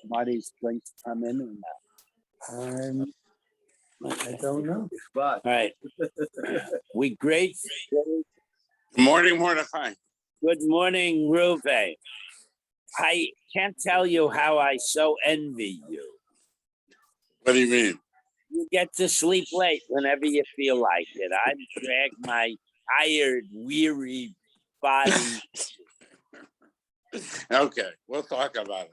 Marty's going to come in or not? I don't know. All right. We great. Good morning, Mordecai. Good morning, Ruve. I can't tell you how I so envy you. What do you mean? You get to sleep late whenever you feel like it. I drag my tired, weary body. Okay, we'll talk about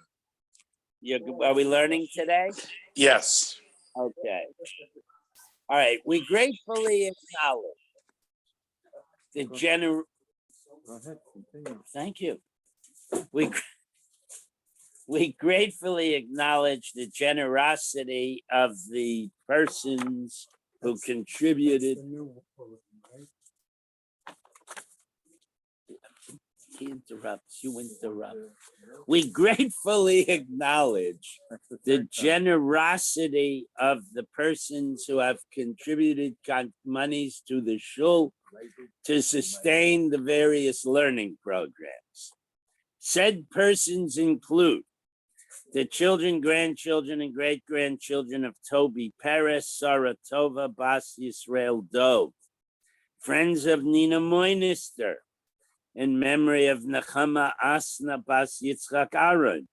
it. Are we learning today? Yes. Okay. All right. We gratefully acknowledge the Thank you. We gratefully acknowledge the generosity of the persons who contributed. He interrupts, you interrupt. We gratefully acknowledge the generosity of the persons who have contributed monies to the shul to sustain the various learning programs. Said persons include the children, grandchildren, and great-grandchildren of Toby Peres, Sarah Tova, Bas Yisrael Dove, friends of Nina Moinister, in memory of Nechama Asna Bas Yitzchak Aaron,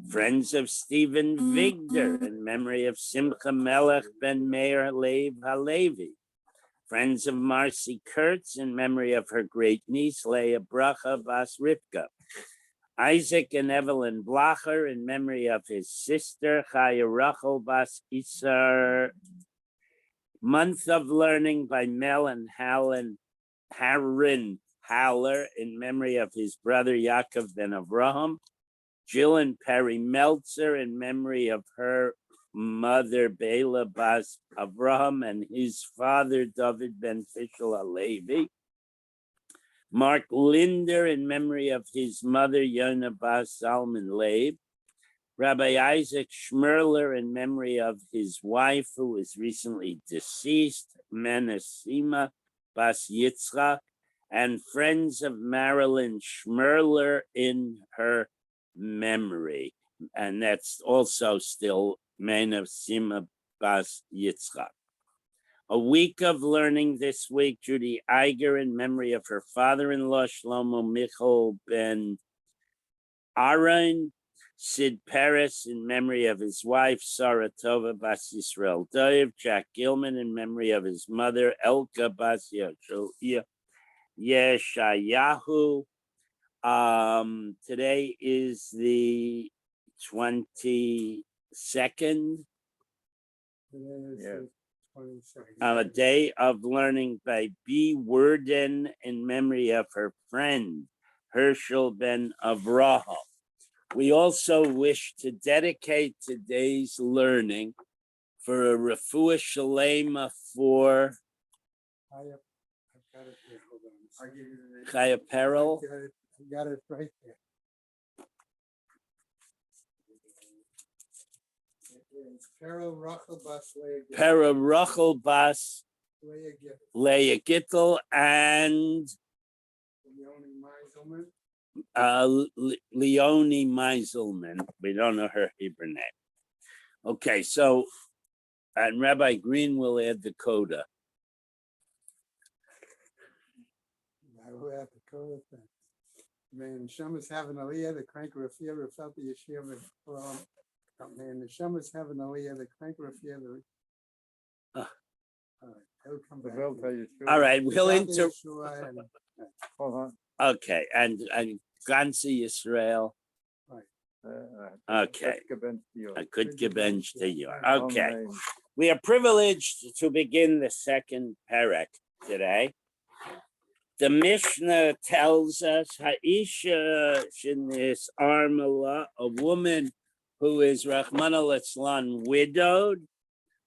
friends of Stephen Vigder, in memory of Simcha Melech ben Meir Lev Halevi, friends of Marcy Kurtz, in memory of her great niece Leah Bracha Bas Rivka, Isaac and Evelyn Blacher, in memory of his sister Chaya Rachel Bas Isar, month of learning by Mel and Harin Haller, in memory of his brother Yaakov ben Avraham, Jill and Perry Meltzer, in memory of her mother Bela Bas Avraham and his father David ben Fishel Alevi, Mark Linder, in memory of his mother Yona Bas Salman Leib, Rabbi Isaac Schmerler, in memory of his wife who was recently deceased, Menasima Bas Yitzchak, and friends of Marilyn Schmerler in her memory. And that's also still Menasima Bas Yitzchak. A week of learning this week, Judy Iger, in memory of her father-in-law, Shlomo Michal ben Aaron, Sid Peres, in memory of his wife, Sarah Tova Bas Yisrael Doiv, Jack Gilman, in memory of his mother, Elka Bas Yeshayahu. Today is the 22nd. A day of learning by B. Worden, in memory of her friend, Herschel ben Avraham. We also wish to dedicate today's learning for a refuah shalema for Chaya Peril. I got it right there. Peril Rachel Bas Leah. Para Rachel Bas Leah Gittel Gittel. and Leonie Meiselman. We don't know her Hebrew name. Okay, so, and Rabbi Green will add the coda. I will have the coda thing. Man, Shema's having Aliyah, the crank Rafia, Rafel the Yeshiva from. Man, the Shema's having Aliyah, the crank Rafia. All right, he'll come back. All right, we'll enter. Hold on. Okay, and Gansi Yisrael. Okay. I could gebench to you. Okay. We are privileged to begin the second parak today. The Mishnah tells us Ha'isha Shinis Armala, a woman who is Rahman al-Islan widowed,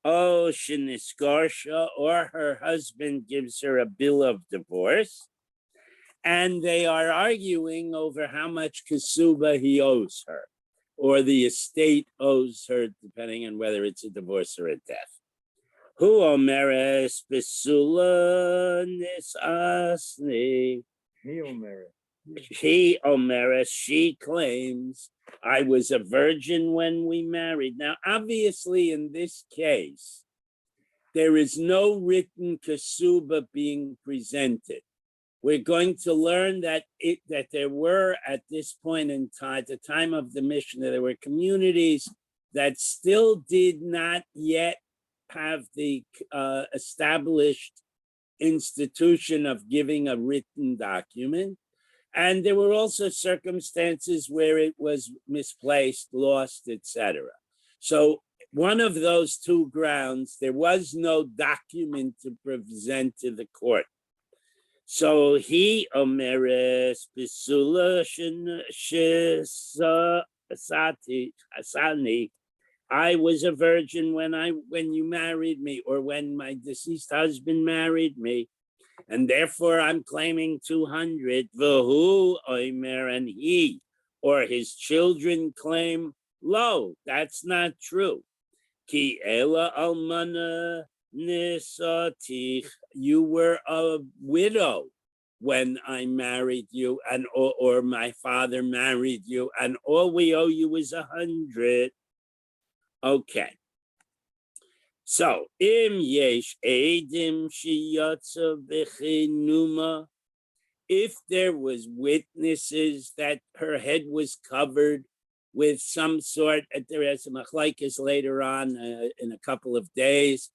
oh Shinis Garsha, or her husband gives her a bill of divorce, and they are arguing over how much kasuba he owes her, or the estate owes her, depending on whether it's a divorce or a death. Hu omeres besula nis asni. He omeres. He, Omeres, she claims I was a virgin when we married. Now, obviously, in this case, there is no written kasuba being presented. We're going to learn that there were at this point in time, at the time of the Mishnah, there were communities that still did not yet have the established institution of giving a written document. And there were also circumstances where it was misplaced, lost, etc. So one of those two grounds, there was no document to present to the court. So he omeres bisula asani. I was a virgin when you married me, or when my deceased husband married me, and therefore I'm claiming 200. Vahu omer, and he or his children claim lo. That's not true. Ki ela almana nisatich. You were a widow when I married you, and or my father married you, and all we owe you is 100. Okay. So, im yesh edim sheyatsa v'chinuma, if there was witnesses that her head was covered with some sort, there is a machlaikas later on in a couple of days,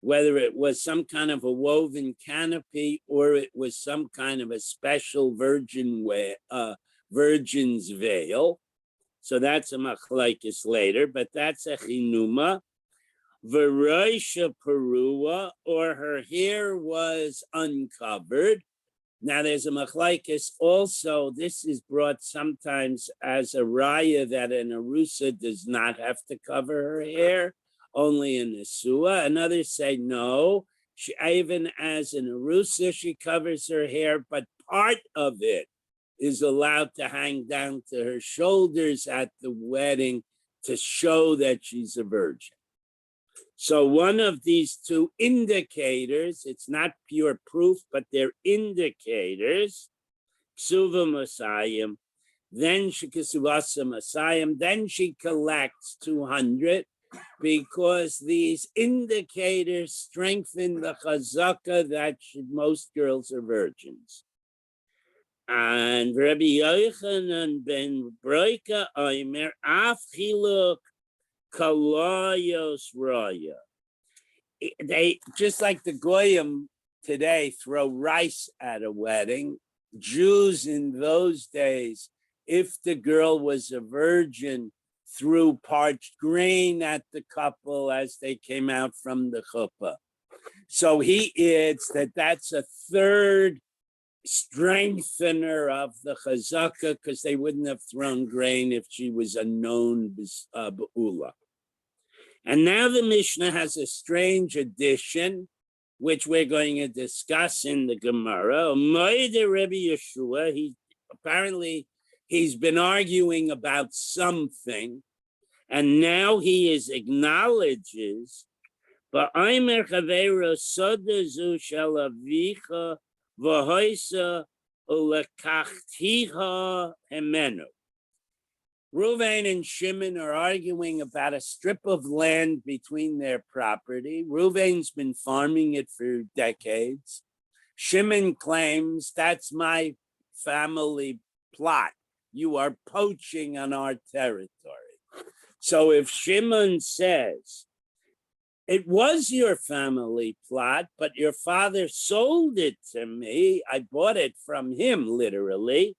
whether it was some kind of a woven canopy or it was some kind of a special virgin's veil. So that's a machlaikas later, but that's a chinuma. V'roisha perua, or her hair was uncovered. Now there's a machlaikas also. This is brought sometimes as a raya that an arusa does not have to cover her hair, only in a sua. And others say no, even as an arusa, she covers her hair, but part of it is allowed to hang down to her shoulders at the wedding to show that she's a virgin. So one of these two indicators, it's not pure proof, but they're indicators, ksuva masayim, then she kisuvasa masayim, then she collects 200, because these indicators strengthen the chazaka that most girls are virgins. And Rabbi Yochanan ben Broika Omer af chiluk kalayos raya. They, just like the goyim today throw rice at a wedding, Jews in those days, if the girl was a virgin, threw parched grain at the couple as they came out from the chuppah. So he adds that that's a third strengthener of the chazaka, because they wouldn't have thrown grain if she was a known be'ula. And now the Mishnah has a strange addition, which we're going to discuss in the Gemara. Rabbi Yeshua, he's been arguing about something, and now he acknowledges, Ba'aymer chaveira soda zu shel avicha v'hoisa ulekachtiha hemenu. Reuven and Shimon are arguing about a strip of land between their property. Reuven's been farming it for decades. Shimon claims, that's my family plot. You are poaching on our territory. So if Shimon says, it was your family plot, but your father sold it to me, I bought it from him, literally,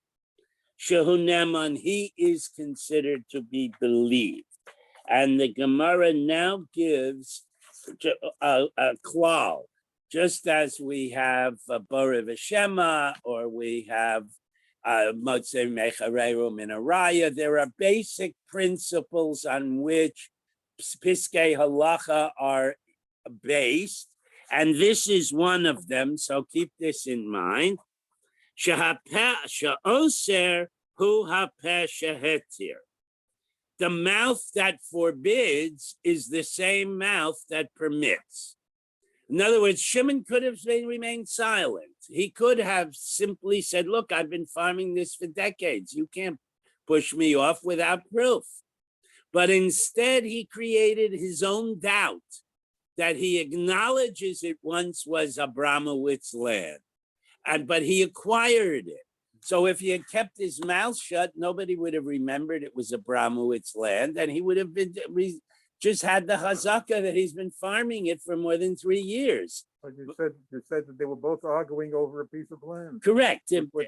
Shehuneman, he is considered to be believed. And the Gemara now gives a klal, just as we have Bore V'Shema, or we have Motzei Mechareru Minaraya. There are basic principles on which Piskei Halacha are based, and this is one of them, so keep this in mind. She'oser hu hapeh shehetir. The mouth that forbids is the same mouth that permits. In other words, Shimon could have remained silent. He could have simply said, look, I've been farming this for decades. You can't push me off without proof. But instead, he created his own doubt that he acknowledges it once was Abramowitz's land, but he acquired it. So if he had kept his mouth shut, nobody would have remembered it was Abramowitz's land, and he would have been just had the chazaka that he's been farming it for more than 3 years. But you said that they were both arguing over a piece of land. Correct. Which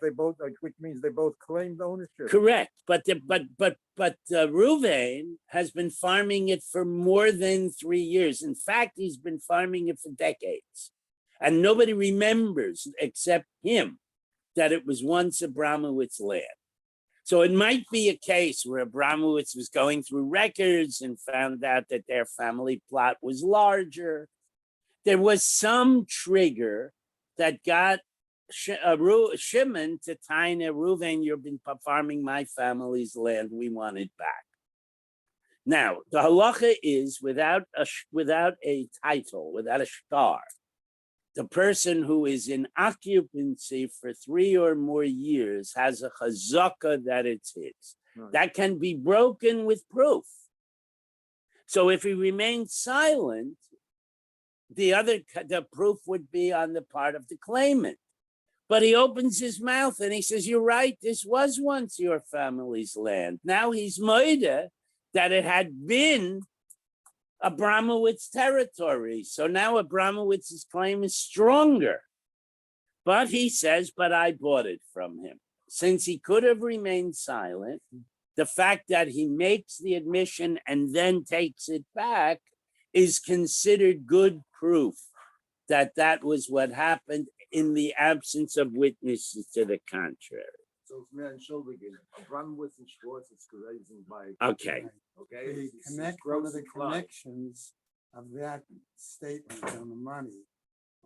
means they both claimed ownership. Correct. But Ruvain has been farming it for more than 3 years. In fact, he's been farming it for decades, and nobody remembers except him that it was once Abramowitz's land. So it might be a case where Abramowitz was going through records and found out that their family plot was larger. There was some trigger that got Shimon to Taina Reuven, you've been farming my family's land, we want it back. Now, the halacha is without a title, without a star, the person who is in occupancy for 3 or more years has a chazaka that it's his. Right. That can be broken with proof. So if he remains silent, the proof would be on the part of the claimant. But he opens his mouth and he says, you're right, this was once your family's land. Now he's moida that it had been Abramowitz territory. So now Abramowitz's claim is stronger. But he says, but I bought it from him. Since he could have remained silent, the fact that he makes the admission and then takes it back is considered good proof that that was what happened in the absence of witnesses to the contrary. So it's man Shulgin, Abramowitz and Schwartz, it's raising by. Okay. Okay. One of the connections of that statement on the money,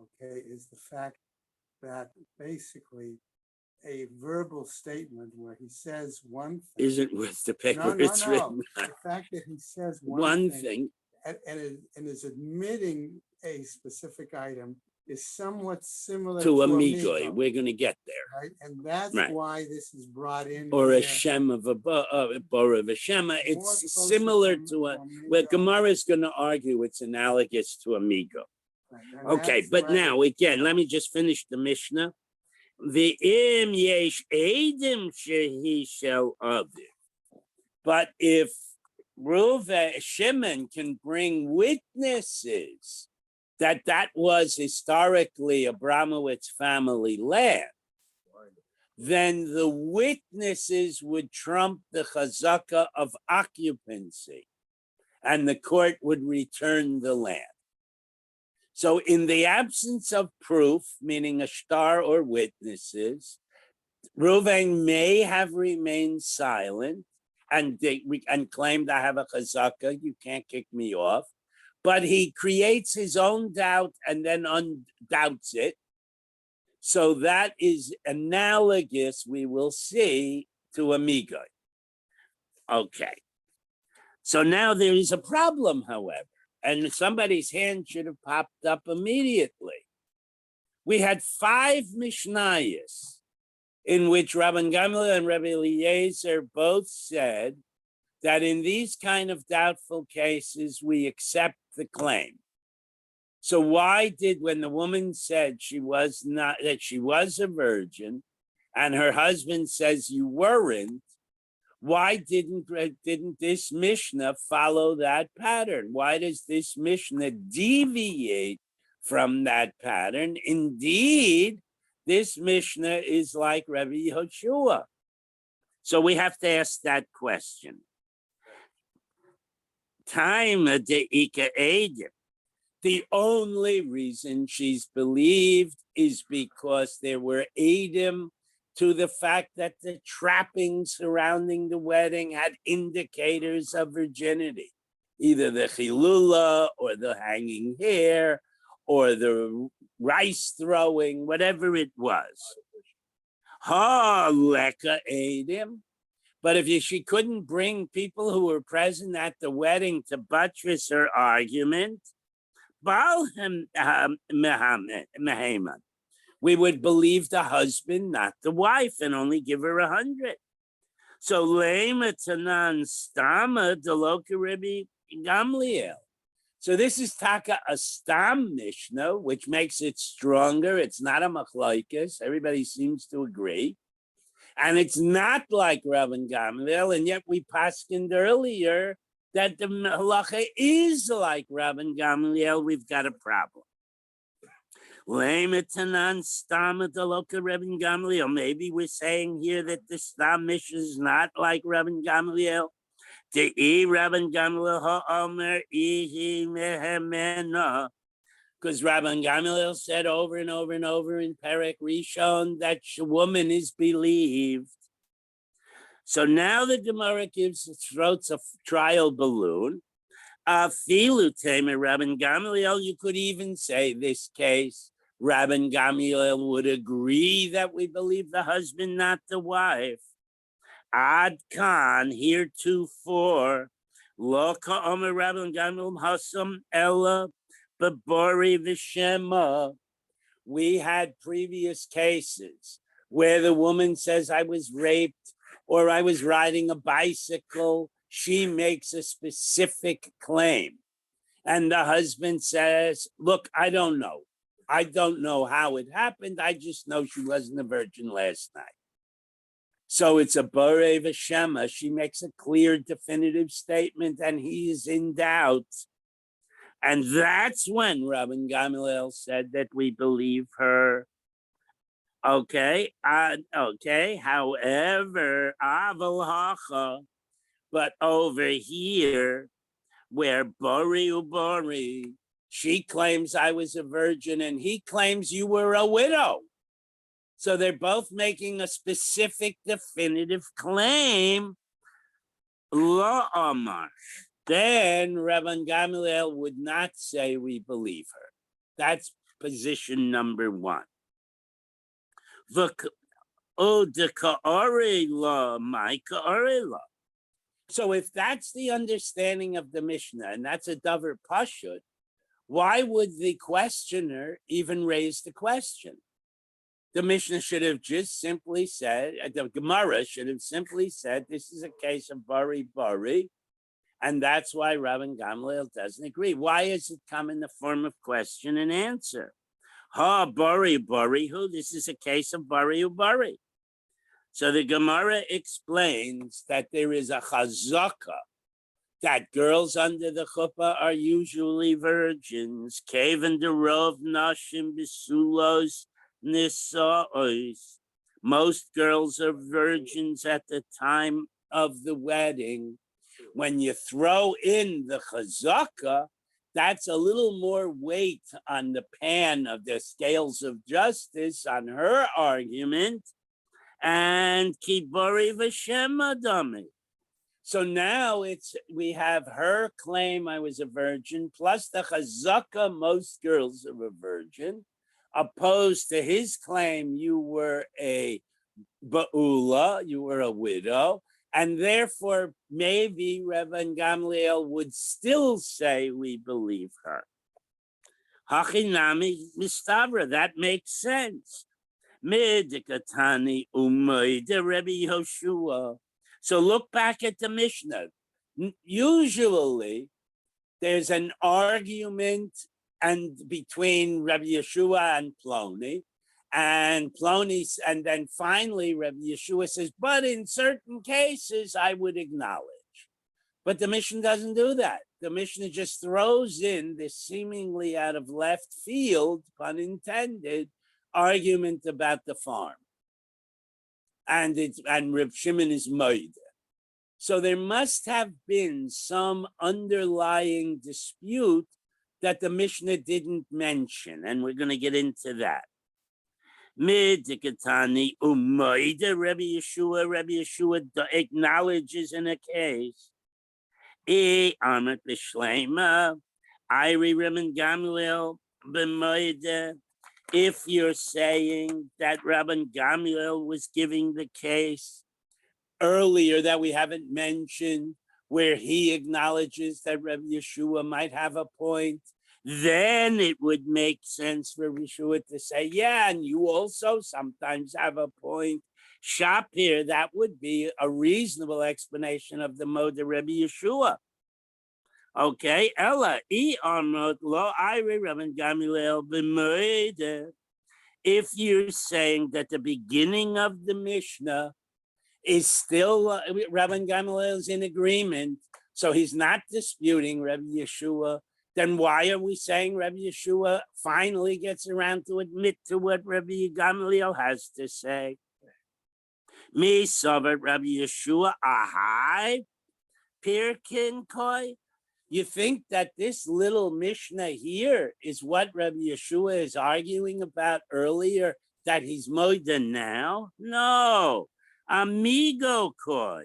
okay, is the fact that basically a verbal statement where he says one thing. Isn't worth the paper it's written on. The fact that he says one thing and is admitting a specific item is somewhat similar to Amigo. We're going to get there. Right, and that's why this is brought in. Or a Shem of a Bor of a Shema. It's similar to where Gemara is going to argue it's analogous to Amigo. Right, okay, but now again, let me just finish the Mishnah. The im yesh edim shehi shel avir. But if Reuven Shimon can bring witnesses that was historically Abramowitz family land, then the witnesses would trump the chazaka of occupancy, and the court would return the land. So in the absence of proof, meaning a shtar or witnesses, Reuven may have remained silent and claimed, I have a chazaka, you can't kick me off. But he creates his own doubt and then undoubts it. So that is analogous, we will see, to Amigo. Okay. So now there is a problem, however, and somebody's hand should have popped up immediately. We had 5 Mishnayos in which Rabban Gamliel and Rabbi Eliezer both said that in these kind of doubtful cases, we accept the claim. So why did, when the woman said that she was a virgin, and her husband says you weren't, why didn't this Mishnah follow that pattern? Why does this Mishnah deviate from that pattern? Indeed, this Mishnah is like Rabbi Yehoshua. So we have to ask that question. Time de Ika Edim. The only reason she's believed is because there were Edim to the fact that the trappings surrounding the wedding had indicators of virginity, either the chilula or the hanging hair or the rice throwing, whatever it was. Ha leka Edim. But if she couldn't bring people who were present at the wedding to buttress her argument, Bal Mehaman. We would believe the husband, not the wife, and only give her 100. So Lema Tanan Stama Deloka Rebbe Gamliel. So this is Taka a Stam Mishnah, which makes it stronger. It's not a machlokes. Everybody seems to agree. And it's not like Rabban Gamliel, and yet we paskined earlier that the halacha is like Rabban Gamliel. We've got a problem. Maybe we're saying here that the Stam Mishnah is not like Rabban Gamliel. The Rabban Gamliel ha'omer ihi mehemena. Because Rabban Gamliel said over and over and over in Perek Rishon that a woman is believed. So now the Gemara throws a trial balloon. Filu Tamer Rabban Gamliel, you could even say this case, Rabban Gamliel would agree that we believe the husband, not the wife. Ad Khan, heretofore, Lo Ka'omer Rabban Gamliel Hasam Ella Babori Vishema. We had previous cases where the woman says, I was raped or I was riding a bicycle. She makes a specific claim. And the husband says, look, I don't know. I don't know how it happened. I just know she wasn't a virgin last night. So it's a Borei V'Shema. She makes a clear, definitive statement, and he is in doubt. And that's when Rabban Gamliel said that we believe her. Okay, however, Aval Hacha, but over here, where Bori Ubori, she claims I was a virgin and he claims you were a widow. So they're both making a specific, definitive claim. Lo Amar. Then Rabban Gamliel would not say we believe her. That's position number one. So if that's the understanding of the Mishnah, and that's a davar pashut, why would the questioner even raise the question? The Mishnah should have just simply said, the Gemara should have simply said, this is a case of bari bari, and that's why Rabban Gamliel doesn't agree. Why does it come in the form of question and answer? Ha, bari bari, who? This is a case of bari bari. So the Gemara explains that there is a chazaka that girls under the chuppah are usually virgins. Kevan derov nashim bisulos nisaos. Most girls are virgins at the time of the wedding. When you throw in the chazaka, that's a little more weight on the pan of the scales of justice on her argument. And kibori v'shem adami. So now we have her claim I was a virgin, plus the chazaka, most girls are a virgin, opposed to his claim you were a ba'ula, you were a widow, and therefore maybe Rabban Gamliel would still say we believe her. Hachinami mistabra, that makes sense. Medikatani umayde Rebbe Yoshua. So look back at the Mishnah. Usually there's an argument between Rabbi Yeshua and Ploni, and then finally Rabbi Yeshua says, but in certain cases I would acknowledge. But the Mishnah doesn't do that. The Mishnah just throws in this seemingly out of left field, pun intended, argument about the farm. And Reb Shimon is moide. So there must have been some underlying dispute that the Mishnah didn't mention, and we're going to get into that. Midikatani umoide Rabbi Yeshua acknowledges in a case. Amet b'shleima, Iri Rabban Gamliel b'moide. If you're saying that Rabban Gamliel was giving the case earlier that we haven't mentioned, where he acknowledges that Rabbi Yeshua might have a point, then it would make sense for Yeshua to say, yeah, and you also sometimes have a point. Shop here, that would be a reasonable explanation of the mode of Rebbe Yeshua. Okay, Ella, amrot lo ire Rabban Gamliel b'moed. If you're saying that the beginning of the Mishnah is still Rabban Gamliel is in agreement, so he's not disputing Rebbe Yeshua, then why are we saying Rebbe Yeshua finally gets around to admit to what Rebbe Gamliel has to say? Me sovet Rebbe Yeshua ahai pirkin koi. You think that this little Mishnah here is what Rabbi Yeshua is arguing about earlier, that he's moida now? No, amigo koi.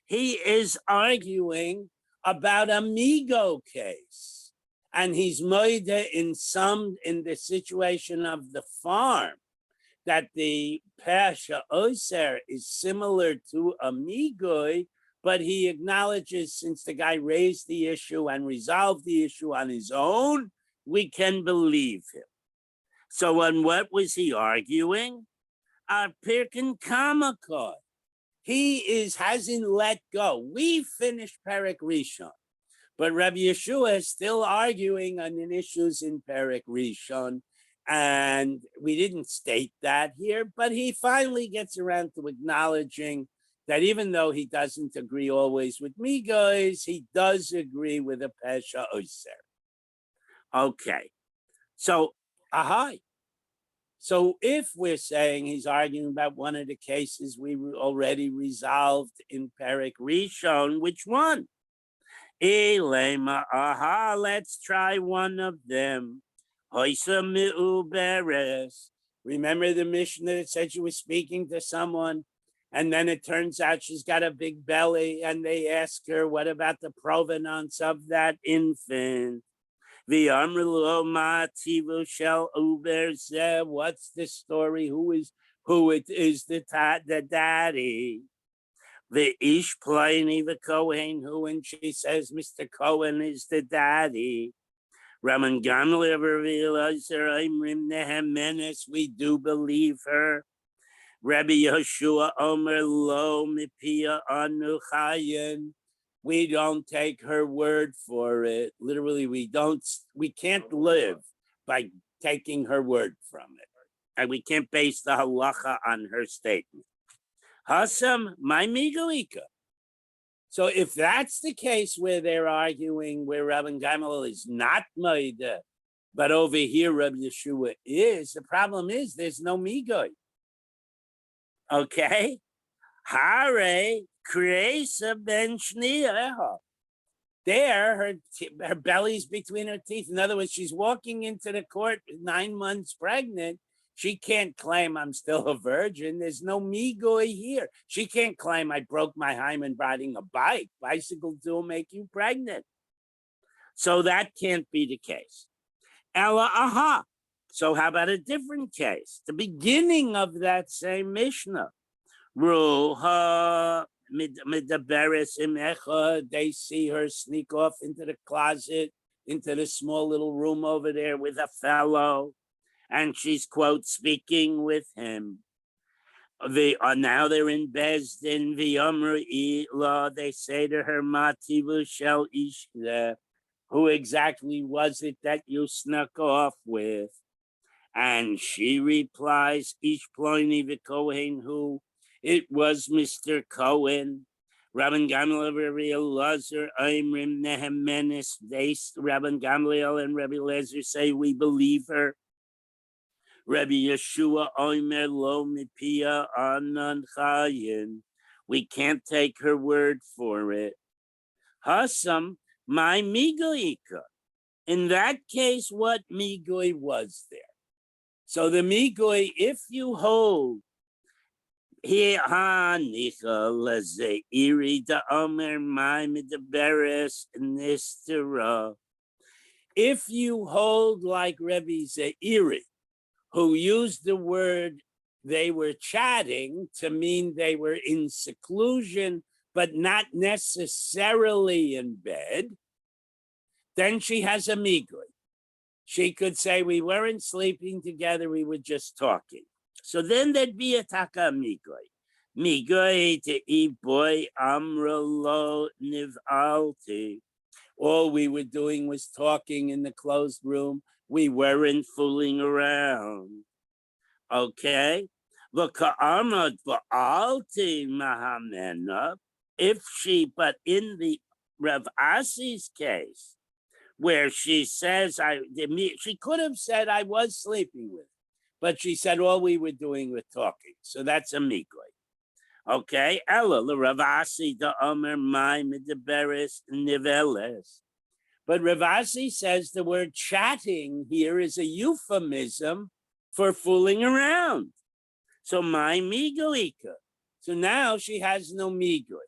He is arguing about amigo case, and he's moida in the situation of the farm, that the pasha oser is similar to amigoi, but he acknowledges since the guy raised the issue and resolved the issue on his own, we can believe him. So on what was he arguing? Pirkin Kamakot. He hasn't let go. We finished Perek Rishon, but Rabbi Yeshua is still arguing on the issues in Perek Rishon. And we didn't state that here, but he finally gets around to acknowledging that even though he doesn't agree always with me, guys, he does agree with a Pesha Oser. Okay, so, So if we're saying he's arguing about one of the cases we already resolved in Perek Rishon, which one? Elema, let's try one of them. Remember the Mishnah that said she was speaking to someone, and then it turns out she's got a big belly, and they ask her, what about the provenance of that infant? What's the story? Who it is the daddy? The Ish Pliny, the Kohen, who, and she says, Mr. Cohen is the daddy. Raman Gamliel realized her, Imrim Nehemenes, we do believe her. Rabbi Yeshua Omer Lo Mipia Anu Chayin. We don't take her word for it. Literally, we can't live by taking her word from it. And we can't base the halacha on her statement. Hasam, my migoika. So if that's the case where they're arguing where Rabban Gamliel is not Maida, but over here Rabbi Yeshua is, the problem is there's no migoi. Okay? Hare kreisa ben shniya. There, her belly's between her teeth. In other words, she's walking into the court 9 months pregnant. She can't claim I'm still a virgin. There's no migoi here. She can't claim I broke my hymen riding a bike. Bicycles will make you pregnant. So that can't be the case. Ella, So how about a different case? The beginning of that same Mishnah. Ruha midaberes imecha. They see her sneak off into the closet, into the small little room over there with a fellow. And she's, quote, speaking with him. Now they're in Bezdin, they say to her, Mativu shel ishle, who exactly was it that you snuck off with? And she replies, Ish Ploini v'Kohen, who it was Mr. Cohen. Rabban Gamliel, Rabbi Elazar, Imrim Nehemenes, Rabban Gamliel and Rabbi Elazar say, we believe her. Rabbi Yeshua Omer Lo Mipia Anan Chayin. We can't take her word for it. Hasam, my migoika. In that case, what migoi was there? So the migoi, if you hold, if you hold like Rebbe Zeiri, who used the word they were chatting to mean they were in seclusion, but not necessarily in bed, then she has a migui. She could say we weren't sleeping together, we were just talking. So then there'd be a taka migoi. Migoi te boy amrolo nivalti. All we were doing was talking in the closed room. We weren't fooling around. Okay? V'ka'amad v'alti mahamena. If she, but in the Rav Asi's case, where she says, she could have said I was sleeping with, but she said all we were doing was talking. So that's a mikoi. Okay, Ella, the Ravasi, the Omer, my Midaberis, Niveles. But Ravasi says the word chatting here is a euphemism for fooling around. So my migoika. So now she has no migoi.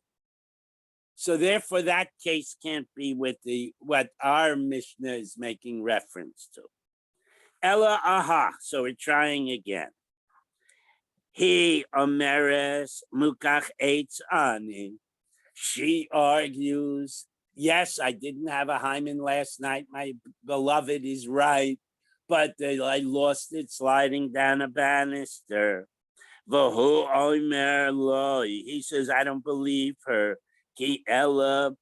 So therefore that case can't be with what our Mishnah is making reference to. Ella aha. So we're trying again. He omeres mukach eitz ani. She argues, yes, I didn't have a hymen last night. My beloved is right, but I lost it sliding down a banister. Vahu omer loy. He says, I don't believe her. Ki ella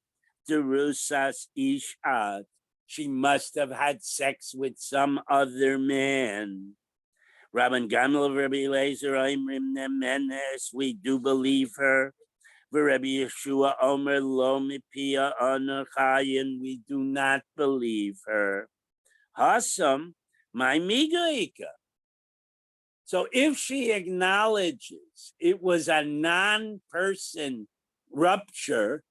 derusas ishat. She must have had sex with some other man. Rabban Gamliel, Rabbi Eliezer, Oimrim Nemenes, we do believe her. Rabbi Yeshua Omer Lo Mipia Anachayin, we do not believe her. Hasam, my migaika. So if she acknowledges it was a non-person rupture,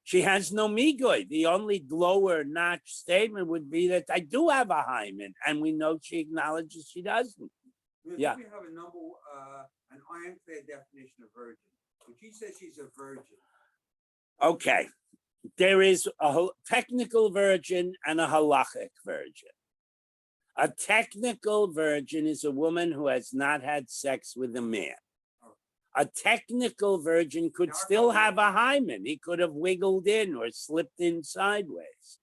she has no migoi. The only lower notch statement would be that I do have a hymen, and we know she acknowledges she doesn't. Yeah. We have an ironclad definition of virgin. When she says she's a virgin. Okay. There is a technical virgin and a halachic virgin. A technical virgin is a woman who has not had sex with a man. A technical virgin could still have a hymen. He could have wiggled in or slipped in sideways.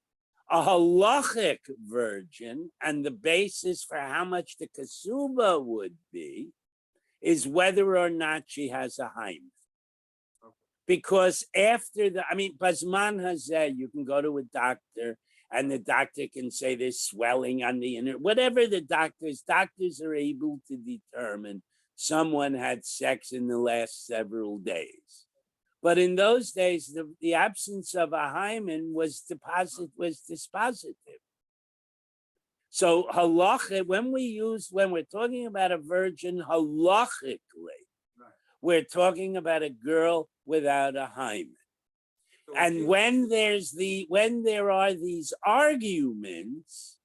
A halachic virgin, and the basis for how much the kasuba would be, is whether or not she has a hymen. Because after Bazman Hazeh, you can go to a doctor and the doctor can say there's swelling on the inner, whatever the doctors are able to determine someone had sex in the last several days. But in those days, the absence of a hymen was dispositive. So halacha, when we're talking about a virgin halachically, we're talking about a girl without a hymen. And when there are these arguments,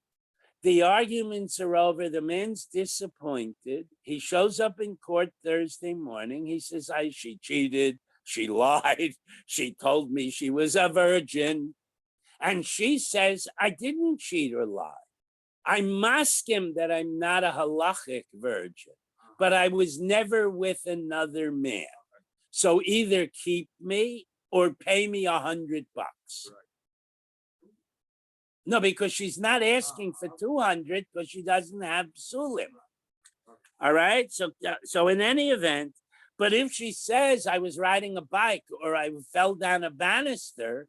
the arguments are over. The man's disappointed. He shows up in court Thursday morning. He says, she cheated. She lied. She told me she was a virgin. And she says, I didn't cheat or lie. I mask him that I'm not a halachic virgin, but I was never with another man. So either keep me or pay me $100. No, because she's not asking for 200 because she doesn't have psulim. All right. So in any event, but if she says I was riding a bike or I fell down a banister,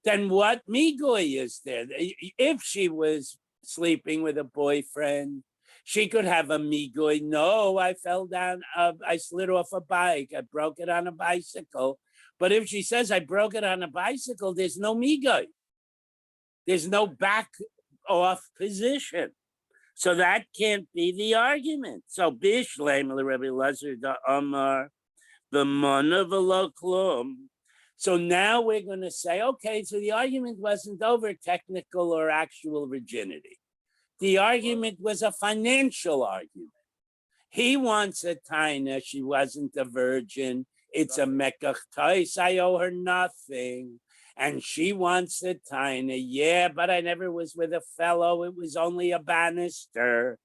then what migoy is there? If she was sleeping with a boyfriend, she could have a migoy. No, I fell down. I slid off a bike. I broke it on a bicycle. But if she says I broke it on a bicycle, there's no migoy. There's no back off position. So that can't be the argument. So Bishleim Rabbi Lazar da Amar the Mana v'lo klum. So now we're going to say, okay, so the argument wasn't over technical or actual virginity. The argument was a financial argument. He wants a taina, she wasn't a virgin. It's a mekach tais, I owe her nothing. And she wants a taina, yeah, but I never was with a fellow. It was only a banister.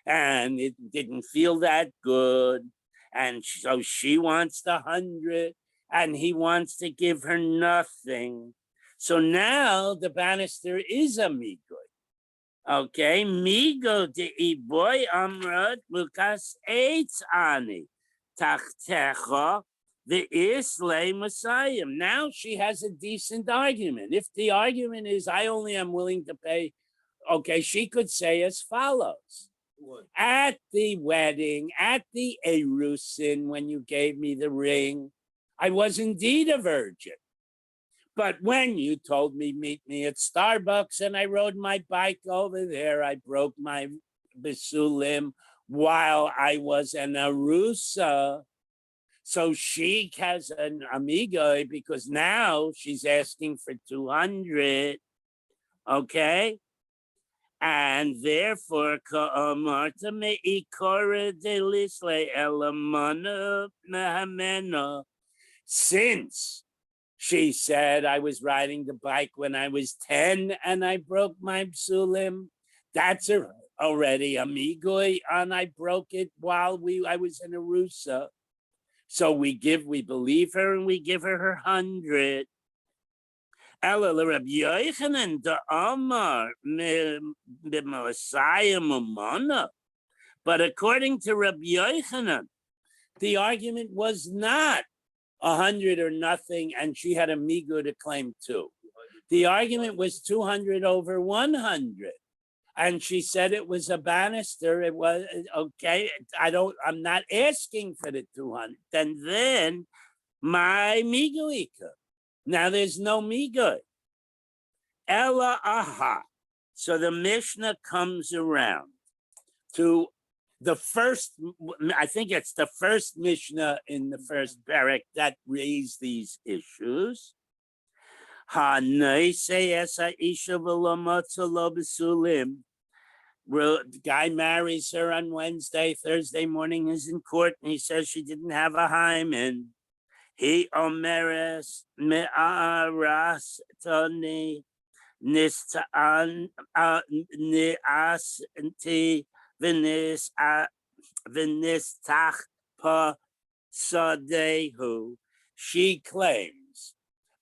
And it didn't feel that good. And so she wants the 100 and he wants to give her nothing. So now the banister is a migoy. Okay, migo de iboy amrod mukas eitz ani tachtecha the Islay Messiah. Now she has a decent argument. If the argument is I only am willing to pay, okay, she could say as follows. At the wedding, at the Erusin, when you gave me the ring, I was indeed a virgin. But when you told me meet me at Starbucks and I rode my bike over there, I broke my bisulim while I was an arusa. So she has an amigo because now she's asking for 200. Okay. And therefore, Marta me ikora de lisle elamana mehamena. Since she said I was riding the bike when I was 10 and I broke my psulim, that's already amigoi, and I broke it while I was in Arusa. So we believe her and we give her 100. Ella Rabbi Yochanan the Amar Messiah Mamana. But according to Rabbi Yochanan, the argument was not 100 or nothing, and she had a migu to claim 2. The argument was 200 over 100. And she said it was a banister. It was okay. I'm not asking for the 200. And then my miguika. Now there's no migu. Ella aha. So the Mishnah comes around to the first, I think it's the first Mishnah in the first parak that raised these issues. The guy marries her on Wednesday. Thursday morning he's in court and he says she didn't have a hymen. He omeres me'aras tani nistan niasanti v'nistach pa sadehu. She claims,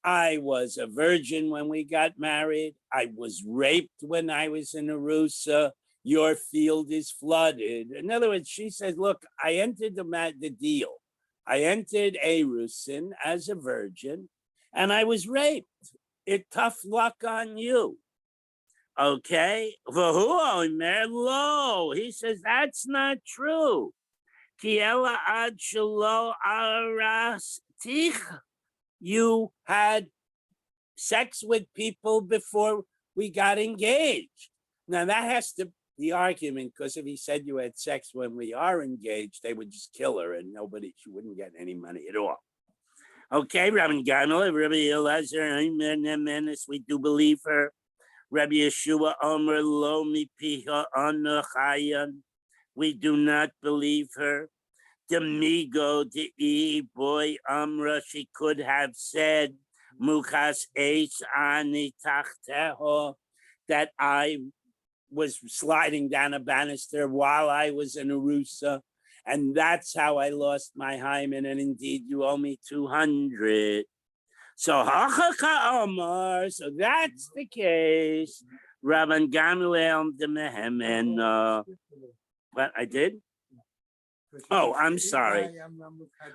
I was a virgin when we got married. I was raped when I was in Arusa. Your field is flooded. In other words, she says, look, I entered the deal. I entered Erusin as a virgin and I was raped. Tough luck on you. Okay. He says, that's not true. Kiela ad shelo aras tich. You had sex with people before we got engaged. Now that has to be the argument, because if he said you had sex when we are engaged, they would just kill her and she wouldn't get any money at all. Okay, Rabbi Gamel, Rabbi Elazar, we do believe her. Rabbi Yeshua Omer lo mipiha anachayan. We do not believe her. Demigo de boy Amra, she could have said Mukas H ani tachteho, that I was sliding down a banister while I was in Arusa, and that's how I lost my hymen, and indeed you owe me 200. So Hachaka Omar, so that's the case. Rabban Gamliel de Mehemen. What I did? Oh, I'm sorry.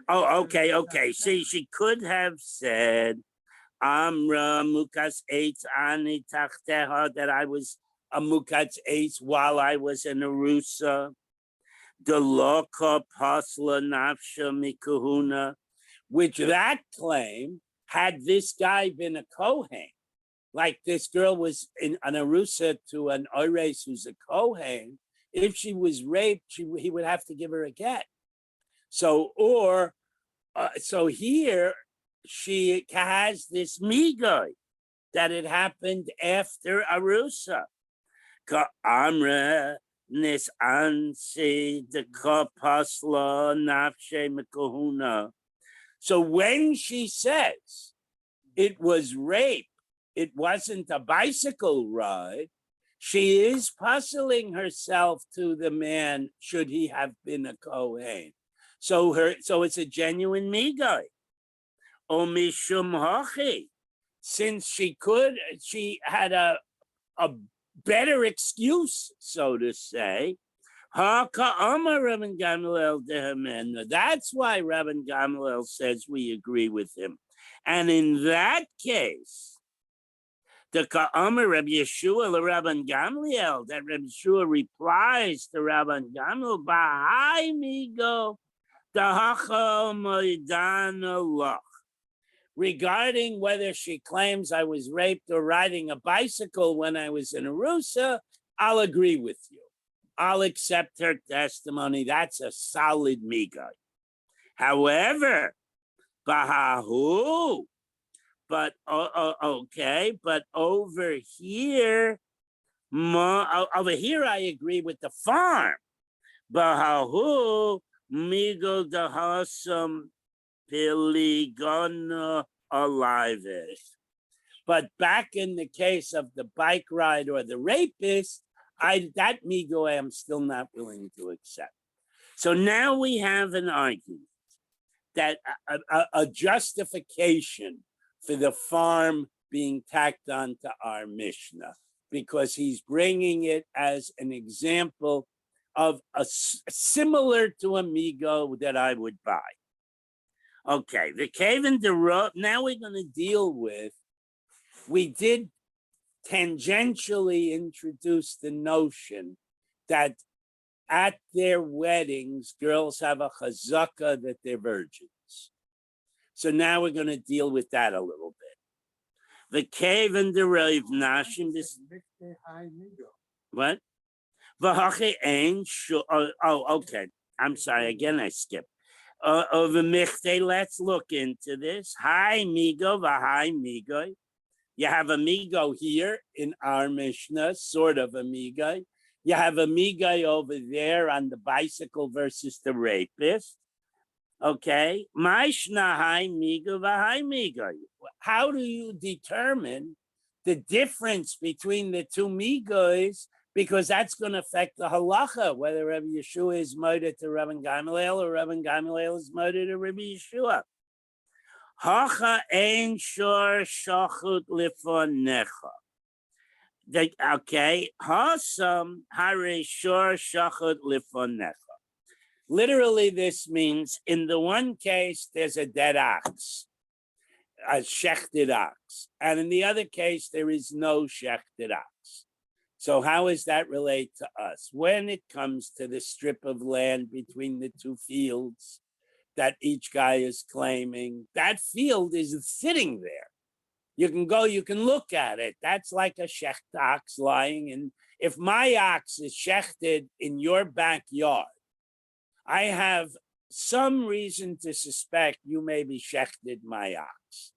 Oh, okay. See, she could have said Amra Mukas Eitz Ani Tachteha, that I was a Mukatz Eitz while I was in Arusa. The Loka Pasla Nafsha Mikahuna, which that claim, had this guy been a Kohen, like this girl was in an Arusa to an Ores who's a Kohen, if she was raped, he would have to give her a get. So here she has this migoy that it happened after Arusa. Ka'amre nis ansi de kapasla nafshe mekahuna. So when she says it was rape, it wasn't a bicycle ride, she is puzzling herself to the man, should he have been a Kohen. So it's a genuine migai. Omishum hachi. Since she had a better excuse, so to say. That's why Rabban Gamliel says we agree with him. And in that case, the Ka'amar Rabbi Yeshua Rabban Gamliel, that Rabbi Yeshua replies to Rabban Gamliel, Bahai Migo, Dahacha Moidana Loch. Regarding whether she claims I was raped or riding a bicycle when I was in Arusa, I'll agree with you. I'll accept her testimony. That's a solid miga. However, Bahahu, but okay, but over here I agree with the farm. Bahahu migo dahasam piligona alive. But back in the case of the bike ride or the rapist, that migo I am still not willing to accept. So now we have an argument that a justification for the farm being tacked onto our Mishnah, because he's bringing it as an example of similar to a migo that I would buy. Okay, the cave and the rope. Now we're going to deal with, we did tangentially introduce the notion that at their weddings, girls have a chazaka that they're virgins. So now we're going to deal with that a little bit. The cave and the rave nashim. What? Okay. I'm sorry. Again, I skipped. Let's look into this. Hi, migo, v'hai migo. You have a migo here in our Mishnah, sort of a migo. You have a migo over there on the bicycle versus the rapist. Okay. Maishnahai migo v'hai migo. How do you determine the difference between the two migos? Because that's going to affect the halacha, whether Rabbi Yeshua is murdered to Rabban Gamliel or Rabban Gamliel is murdered to Rabbi Yeshua. Hacha ein shor shachut lifonecha. Okay, hasam hare shor shachut lifonecha. Literally, this means in the one case, there's a dead ox, a shechted ox. And in the other case, there is no shechted ox. So how does that relate to us? When it comes to the strip of land between the two fields that each guy is claiming, that field is sitting there. You can go, you can look at it. That's like a shecht ox lying. And if my ox is shechted in your backyard, I have some reason to suspect you may be shechted my ox.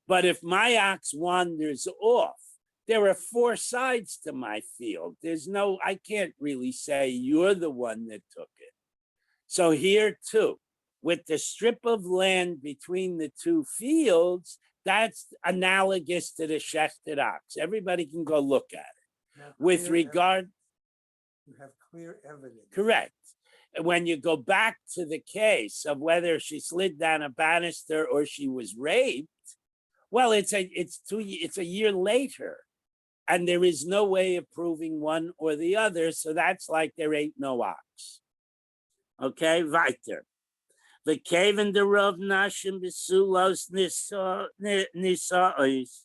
But if my ox wanders off, there are four sides to my field. I can't really say you're the one that took it. So here too, with the strip of land between the two fields, that's analogous to the shechted ox. Everybody can go look at it. With regard, you have clear evidence. Correct. When you go back to the case of whether she slid down a banister or she was raped, well, it's a year later, and there is no way of proving one or the other. So that's like there ain't no ox. Okay, weiter. The cave and the Rav Nashim Besulos Nisa'is.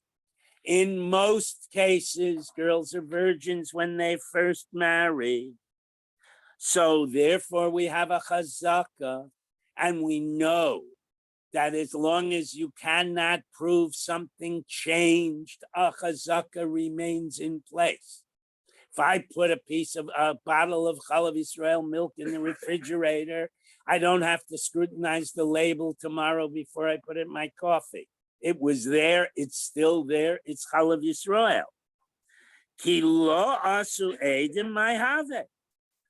In most cases, girls are virgins when they first marry. So therefore, we have a chazaka, and we know that as long as you cannot prove something changed, a chazaka remains in place. If I put a bottle of Chalav Yisrael milk in the refrigerator, I don't have to scrutinize the label tomorrow before I put it in my coffee. It was there, it's still there, it's Chalav Yisrael. Ki lo asu edim ma'have.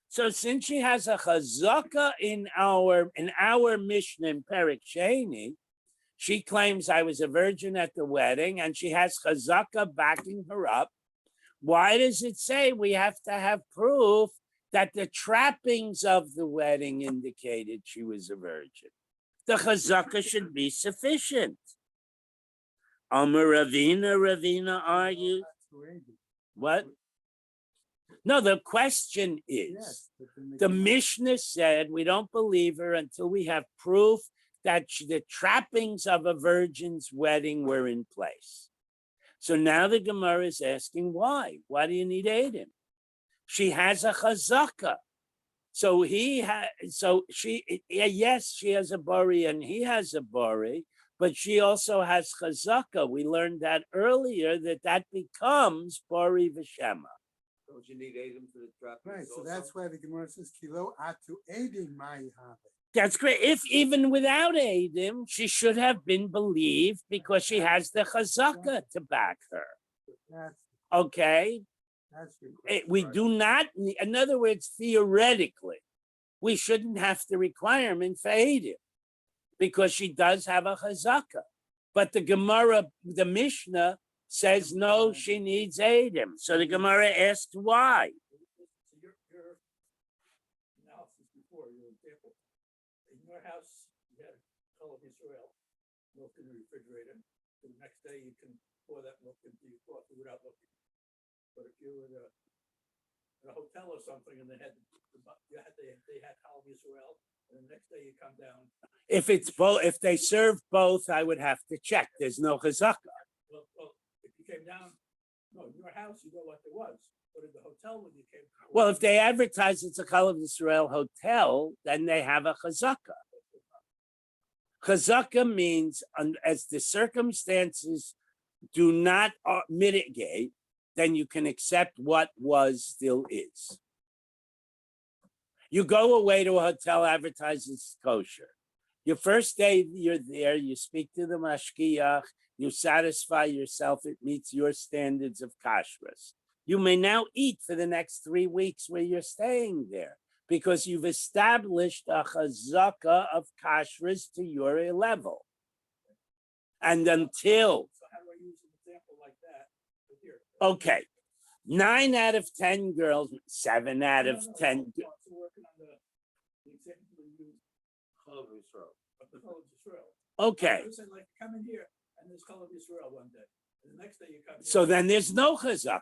So since she has a chazaka in our Mishnah in Perek Sheni, she claims I was a virgin at the wedding, and she has chazaka backing her up. Why does it say we have to have proof that the trappings of the wedding indicated she was a virgin? The chazaka should be sufficient. Amar Ravina argued. What? No, the question is, Yes. But then the Mishnah said we don't believe her until we have proof that the trappings of a virgin's wedding were in place. So now the Gemara is asking why? Why do you need Adim? She has a chazaka. So yes, she has a bari and he has a bari, but she also has chazaka. We learned that earlier that becomes bari v'shema. Don't you need Adam for the trap? right, so that's why the Gemara says kilo atu edim mai have. That's great. If even without Adim, she should have been believed because she has the chazaka to back her. That's Okay? that's your We do not, in other words, theoretically, we shouldn't have the requirement for Adim because she does have a chazaka. But the Gemara, the Mishnah says no, she needs Adim. So the Gemara asked why. Your analysis before, your example, in your house, you had a color of Israel, milk in the refrigerator. The next day you can pour that milk into your coffee without looking. But if you were in a hotel or something and they had color of Israel, and the next day you come down. If it's both, if they serve both, I would have to check. There's no chazaka. Well, if you came down, no, in your house, you know what there was. But in the hotel, when you came. Well, if they advertise it's a Kol of Israel hotel, then they have a chazaka. Chazaka means, as the circumstances do not mitigate, then you can accept what was still is. You go away to a hotel, advertises kosher. Your first day you're there, you speak to the mashkiach, you satisfy yourself, it meets your standards of kashrus. You may now eat for the next 3 weeks where you're staying there because you've established a chazaka of kashrus to your level. And until, So how do I use an example like that here? okay, 9 out of 10 girls, 7 out of 10. So working on the example you use Color of Israel. of the color of Israel. Okay, You said like come in here and there's color of Israel one day, and the next day you come. so then there's no chazaka.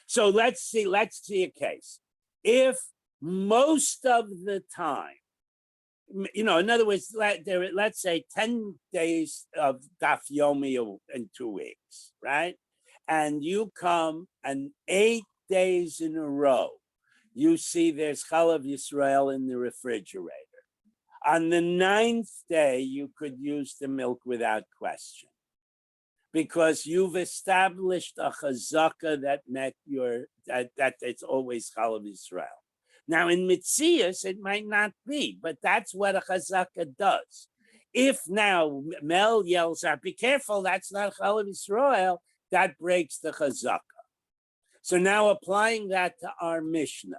So let's see a case. If most of the time, in other words, let's say 10 days of daf yomi in 2 weeks, right? And you come and 8 days in a row, you see there's Chalav Yisrael in the refrigerator. On the 9th day, you could use the milk without question because you've established a chazaka that met that it's always Chalav Yisrael. Now in Mitzias, it might not be, but that's what a chazaka does. If now Mel yells out, be careful, that's not Chalav Yisrael, that breaks the chazaka. So now applying that to our Mishnah,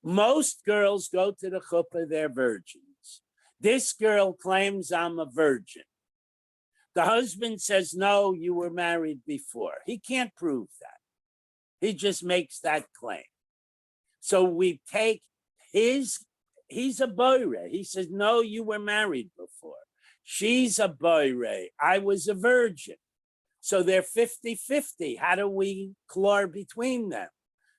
most girls go to the chuppah, they're virgins. This girl claims I'm a virgin. The husband says, no, you were married before. He can't prove that. He just makes that claim. So we take he's a boire. He says, no, you were married before. She's a boire. I was a virgin. So they're 50-50. How do we claw between them?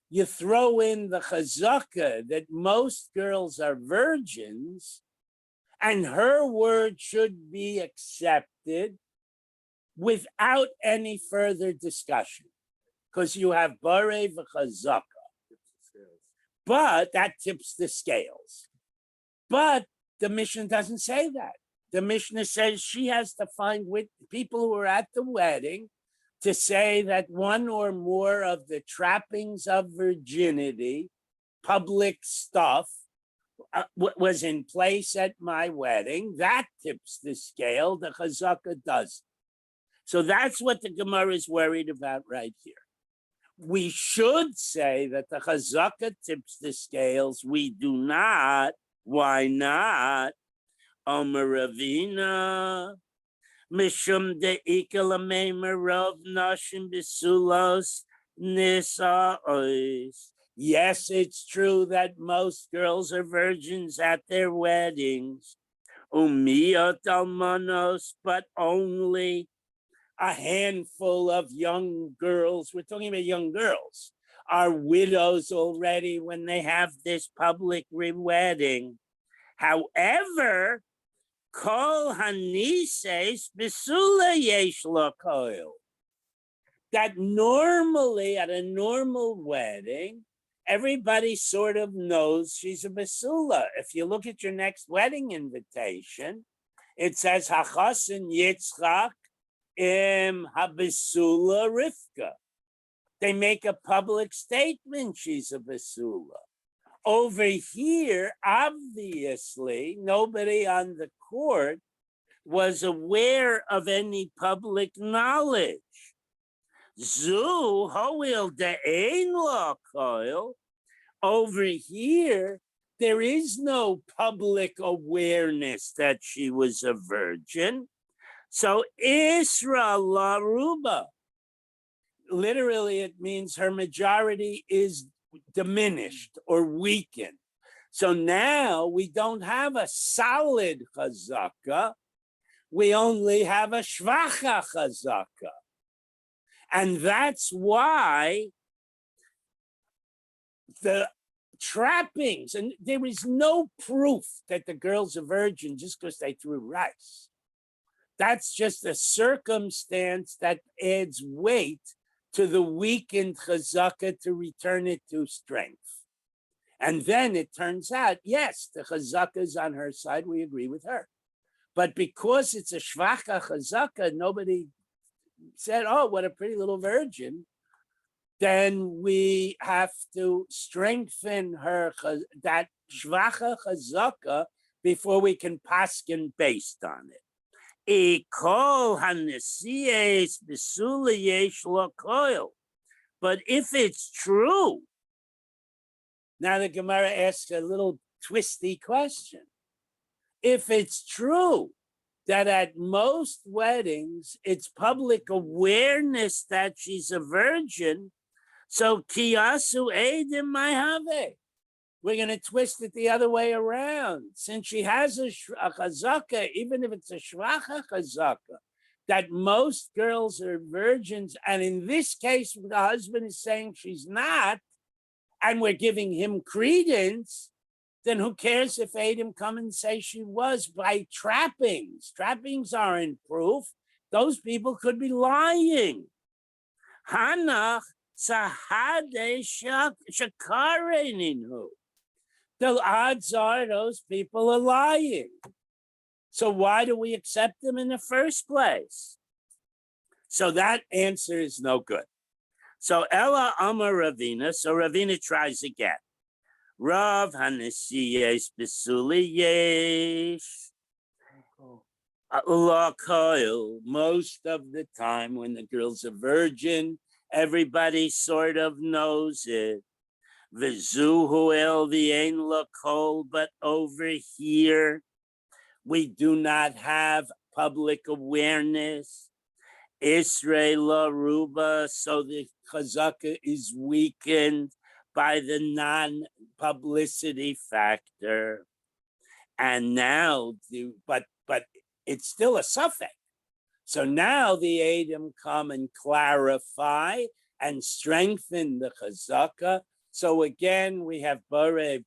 You throw in the chazaka that most girls are virgins, and her word should be accepted without any further discussion, because you have bare v'chazaka. But that tips the scales. But the Mishnah doesn't say that. The Mishnah says she has to find with people who are at the wedding to say that one or more of the trappings of virginity, public stuff, was in place at my wedding. That tips the scale. The chazaka does. So that's what the Gemara is worried about right here. We should say that the chazaka tips the scales. We do not. Why not? Omer Ravina. Mishum de ikalameimer rov nashim bisulos nisaos. Yes, it's true that most girls are virgins at their weddings. Umiyot almanos, but only a handful of young girls. We're talking about young girls. are widows already when they have this public wedding. However, kol hanises besula yesh lo koil. That normally at a normal wedding, everybody sort of knows she's a basula. If you look at your next wedding invitation, it says Hachasin Yitzchak im habasula Rivka. They make a public statement she's a basula. Over here, obviously, nobody on the court was aware of any public knowledge. Zu hoil de ein lo koil. Over here, there is no public awareness that she was a virgin. So Isra la ruba. Literally, it means her majority is diminished or weakened. So now we don't have a solid chazaka. We only have a shvacha chazaka. And that's why the trappings, and there is no proof that the girl's a virgin just because they threw rice. That's just a circumstance that adds weight to the weakened chazaka to return it to strength. And then it turns out, yes, the chazaka is on her side. We agree with her. But because it's a shvacha chazaka, nobody said, oh, what a pretty little virgin. Then we have to strengthen her, that shvacha chazaka, before we can paskin based on it. But if it's true, now the Gemara asks a little twisty question. If it's true that at most weddings, it's public awareness that she's a virgin, so kiyasu eidim mayhave. We're going to twist it the other way around. Since she has a chazaka, even if it's a shvacha chazaka, that most girls are virgins, and in this case, the husband is saying she's not, and we're giving him credence, then who cares if Adam come and say she was by trappings? Trappings aren't proof. Those people could be lying. Hanach sahade shakareninu. The odds are those people are lying. So why do we accept them in the first place? So that answer is no good. So Ella Amar Ravina. So Ravina tries again. Rav Hanesiyes Besuli Yesh. Most of the time when the girl's a virgin, everybody sort of knows it. V'zuhu el v'ein lakol, but over here, we do not have public awareness. Israel Ruba, so the chazaka is weakened by the non-publicity factor. And now, but it's still a suffix. So now the Adam come and clarify and strengthen the chazaka. So again, we have Bore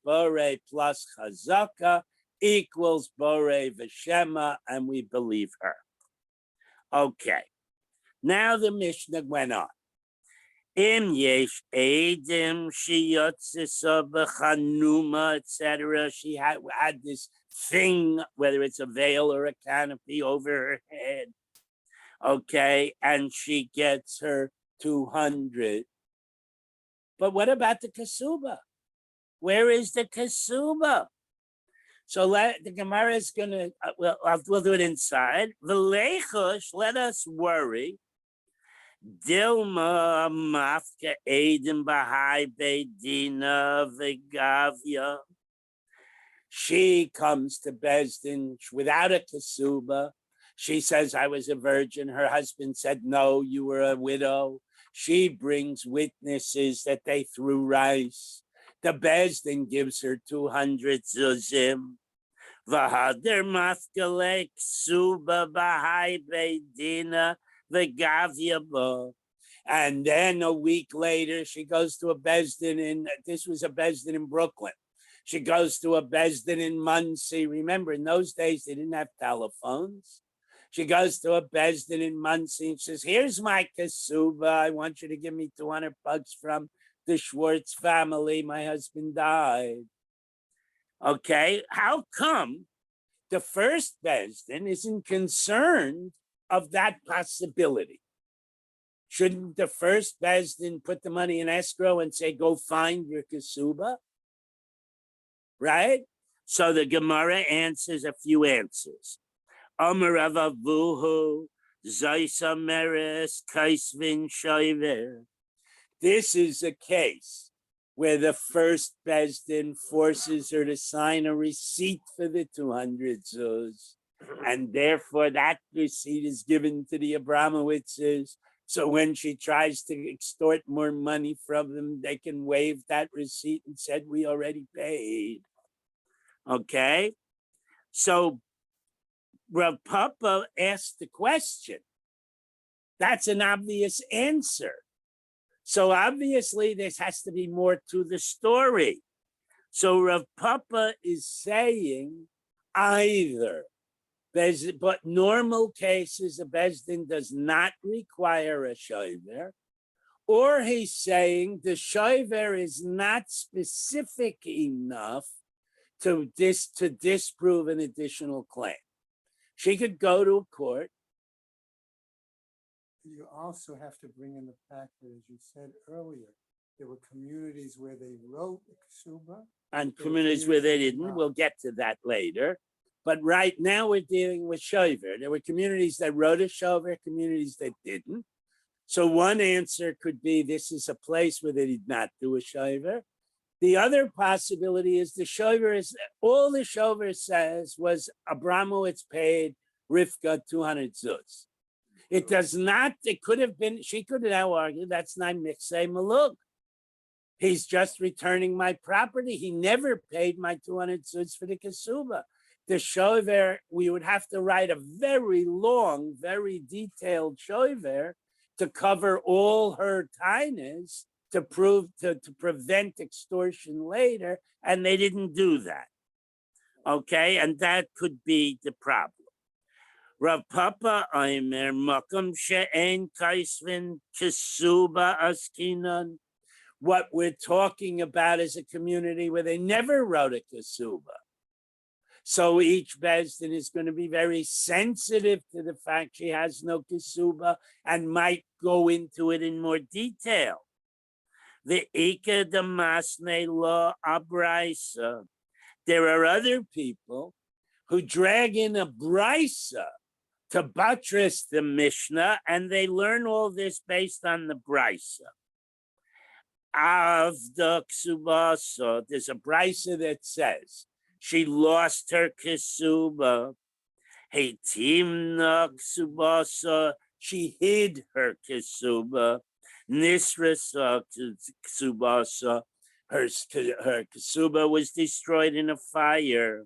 plus chazaka equals Bore v'shema, and we believe her. Okay, now the Mishnah went on. Im yesh edim sheyotzisa b'chanuma, etc. She had this thing, whether it's a veil or a canopy over her head. Okay, and she gets her 200. But what about the kasuba? Where is the kasuba? So the Gemara is going to, we'll do it inside. V'leichush, let us worry. Dilma mafka edim bahai beidina v'gavya. She comes to Bezdin without a kasuba. She says, I was a virgin. Her husband said, no, you were a widow. She brings witnesses that they threw rice. The Bezdin gives her 200 zuzim. V'hader mafkalek suba b'hai beidina v'gavya bo. And then a week later, she goes to a this was a Besdin in Brooklyn. She goes to a Besdin in Muncie. Remember, in those days, they didn't have telephones. She goes to a Besdin in Muncie and says, here's my kasuba. I want you to give me $200 from the Schwartz family. My husband died. Okay, how come the first Besdin isn't concerned of that possibility? Shouldn't the first Besdin put the money in escrow and say, go find your kasuba? Right? So the Gemara answers a few answers. Amar Avavuhu, Zaisa Meres, Kaisvin Shaiver. This is a case where the first Besdin forces her to sign a receipt for the 200 zuz. And therefore that receipt is given to the Abramowitzes. So when she tries to extort more money from them, they can waive that receipt and said, we already paid. Okay? So Rav Papa asked the question. That's an obvious answer. So obviously there has to be more to the story. So Rav Papa is saying either, but normal cases, a Besdin does not require a shover, or he's saying the shover is not specific enough to disprove an additional claim. She could go to a court. You also have to bring in the fact that, as you said earlier, there were communities where they wrote ksuba. And communities where they didn't. We'll get to that later. But right now we're dealing with shover. There were communities that wrote a shover, communities that didn't. So one answer could be this is a place where they did not do a shover. The other possibility is the shover is, all the shover says was Abramowitz paid Rivka 200 zuz. It does not, it could have been, she could now argue that's not miksei maluk. He's just returning my property. He never paid my 200 zuz for the kasuba. The shover, we would have to write a very long, very detailed shover to cover all her tainas to prevent extortion later, and they didn't do that. Okay, and that could be the problem. Rav Papa Aimer Makom She'en Kaisvin Kisuba Askinan. What we're talking about is a community where they never wrote a kasuba. So each Besdin is going to be very sensitive to the fact she has no kasuba and might go into it in more detail. The Ika Damasne Law Abraisa. There are other people who drag in a brisa to buttress the Mishnah, and they learn all this based on the brisa. Of the ksubasa, there's a brisa that says she lost her ksuba. Hey, timna ksubasa, she hid her ksuba. Nisrasa ksubasa, her ksuba was destroyed in a fire.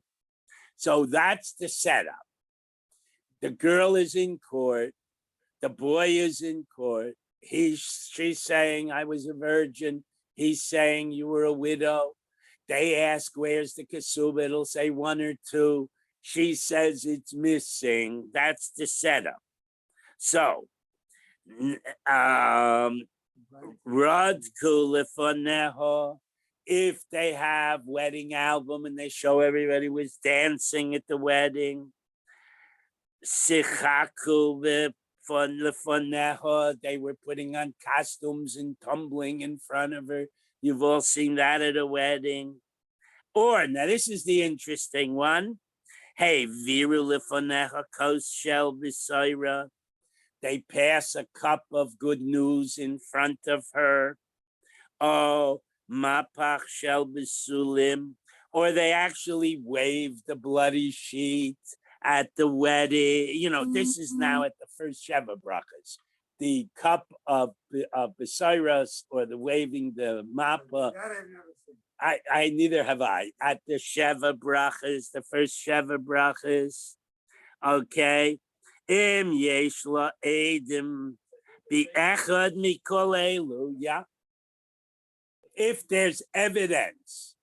So that's the setup. The girl is in court. The boy is in court. She's saying, I was a virgin. He's saying, you were a widow. They ask, where's the kasuba? It'll say 1 or 2. She says it's missing. That's the setup. So, Radku lefaneho, if they have wedding album and they show everybody was dancing at the wedding, Sichaku lefaneho, they were putting on costumes and tumbling in front of her. You've all seen that at a wedding. Or, now this is the interesting one. Hey, viru lefaneha kos shel b'soira. They pass a cup of good news in front of her. Oh, mapach shel b'sulim. Or they actually wave the bloody sheet at the wedding. You know, this is now at the first Sheva brachas. The cup of B'sairas, or the waving the mappa. I neither have I. At the Sheva brachas, the first Sheva brachas. Okay. Im yeshla edim The echad mikol elu, yeah. If there's evidence,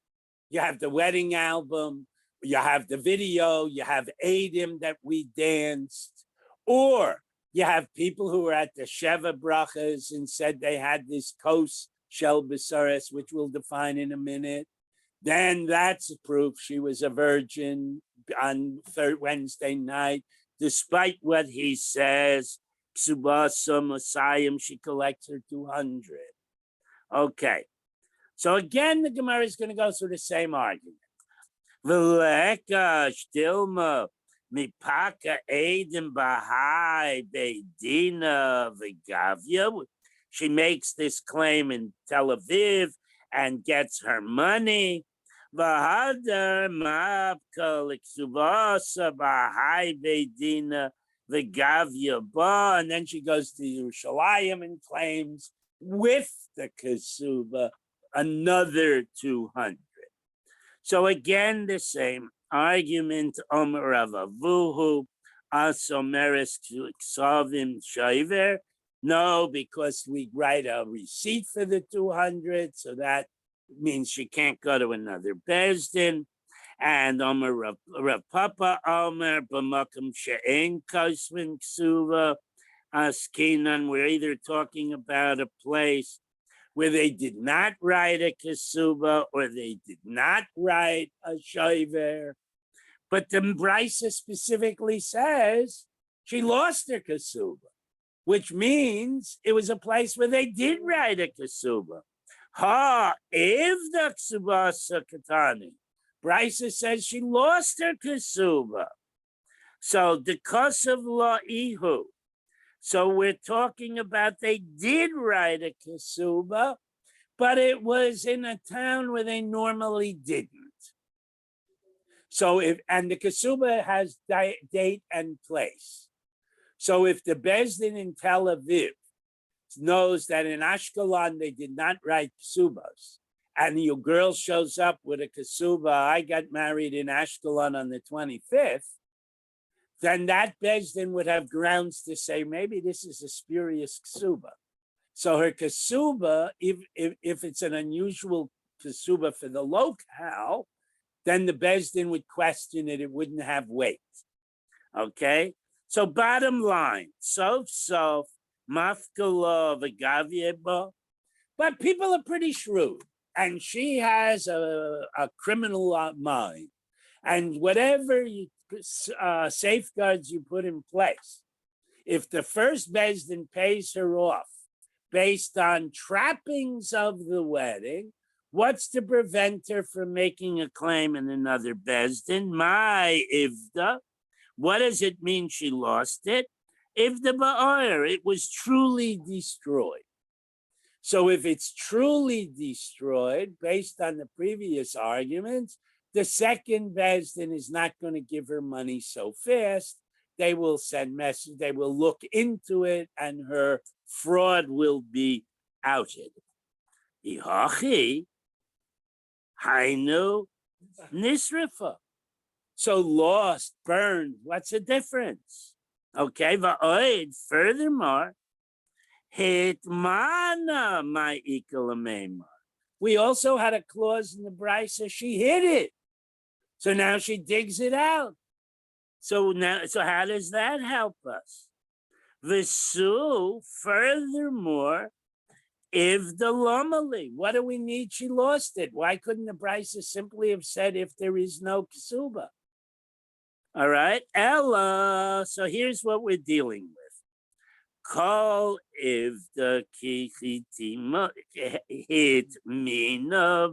you have the wedding album, you have the video, you have Adim that we danced, or you have people who were at the Sheva Brachas and said they had this kos shel besares, which we'll define in a minute. Then that's proof she was a virgin on Wednesday night, despite what he says. Psubasa Messiah, she collects her 200. Okay. So again, the Gemara is going to go through the same argument. V'leka shtilma mipaka edim bahai beidina v'gavya. She makes this claim in Tel Aviv and gets her money. V'hadar mapka l'ksuvasa bahai beidina v'gavya ba. And then she goes to Yerushalayim and claims with the kasuba another 200. So again, the same argument. Omer Rav Avuhu asomeres ksavim shayver. No, because we write a receipt for the 200, so that means she can't go to another bezdin. And Omer Rav Papa Omer b'makom she'en kasvin ksuva askinan. We're either talking about a place where they did not write a kasuba or they did not write a shayver. But the Brisa specifically says she lost her kasuba, which means it was a place where they did write a kasuba. Ha, if the kasuba sakatani. Brisa says she lost her kasuba. So the kasav la ihu. So we're talking about they did write a kasuba, but it was in a town where they normally didn't. So and the kasuba has date and place. So if the bezdin in Tel Aviv knows that in Ashkelon they did not write kasubas, and your girl shows up with a kasuba, I got married in Ashkelon on the 25th, then that bezdin would have grounds to say maybe this is a spurious kasuba. So her kasuba, if it's an unusual kasuba for the locale, then the bezdin would question it. It wouldn't have weight. Okay. So bottom line, sof mafkala v'gavyeba, but people are pretty shrewd, and she has a criminal mind, and whatever safeguards you put in place, if the first bezdin pays her off based on trappings of the wedding, what's to prevent her from making a claim in another bezdin? My ivda. What does it mean she lost it? Ivda ba'or, it was truly destroyed. So if it's truly destroyed, based on the previous arguments, the second bezdin is not going to give her money so fast. They will send message, they will look into it, and her fraud will be outed. Ihachi, hainu, nisrifa. So lost, burned, what's the difference? Okay, va'oid, furthermore, hitmana my ikalamema. We also had a clause in the Brisa, she hid it. So now she digs it out. So how does that help us? Visu, furthermore, if the lomali, what do we need? She lost it. Why couldn't the Brisa simply have said if there is no ksuba? All right, Ella. So here's what we're dealing with. Call if the kichitima hit mina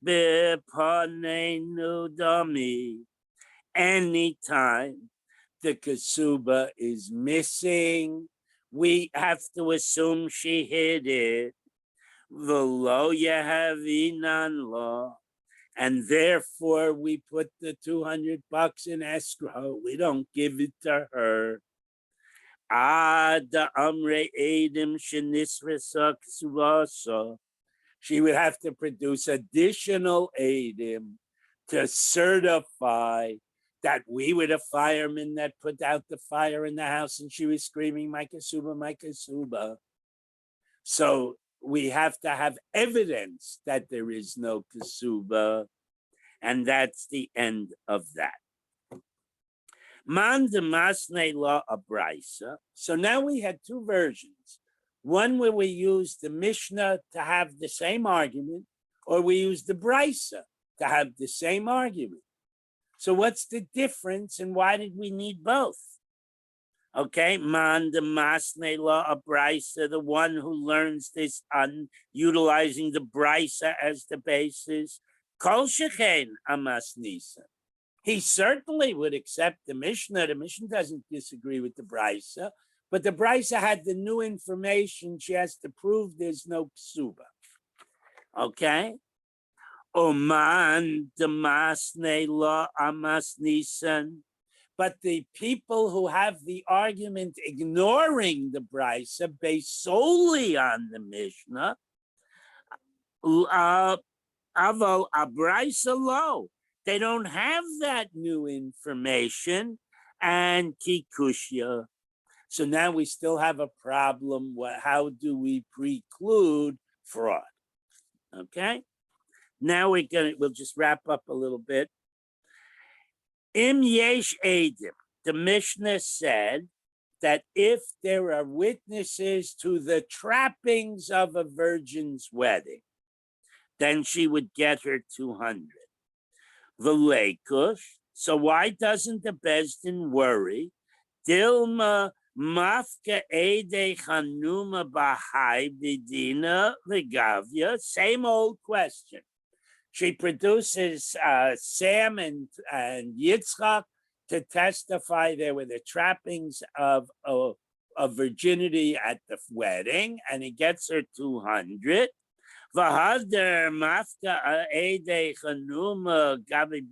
bepanenu dami. Anytime the kasuba is missing, we have to assume she hid it. V'lo yehavinan lo. And therefore, we put the $200 in escrow. We don't give it to her. She would have to produce additional edim to certify that we were the firemen that put out the fire in the house, and she was screaming, "My kasuba, my kasuba." So we have to have evidence that there is no ksuba, and that's the end of that. Man de masne la abraisa. So now we had two versions. One where we use the Mishnah to have the same argument, or we use the Brisa to have the same argument. So what's the difference, and why did we need both? Okay, man de masne la abraisa, the one who learns this on utilizing the Brisa as the basis. Kol shechen amasnisa. He certainly would accept the Mishnah. The Mishnah doesn't disagree with the Brisa, but the Brisa had the new information. She has to prove there's no ksuba. Okay? Oman demasne la amasnisan. But the people who have the argument ignoring the Brisa based solely on the Mishnah, aval abraisa lo. They don't have that new information, and kikushya. So now we still have a problem. How do we preclude fraud? Okay. Now we'll just wrap up a little bit. Im yesh edim. The Mishnah said that if there are witnesses to the trappings of a virgin's wedding, then she would get her 200. V'leikush. So why doesn't the Bezdin worry? Dilma mafka ede chanuma bahai bidina v'gavya. Same old question. She produces Sam and Yitzchak to testify there were the trappings of virginity at the wedding, and he gets her 200. V'hader mafka ede chanuma gabi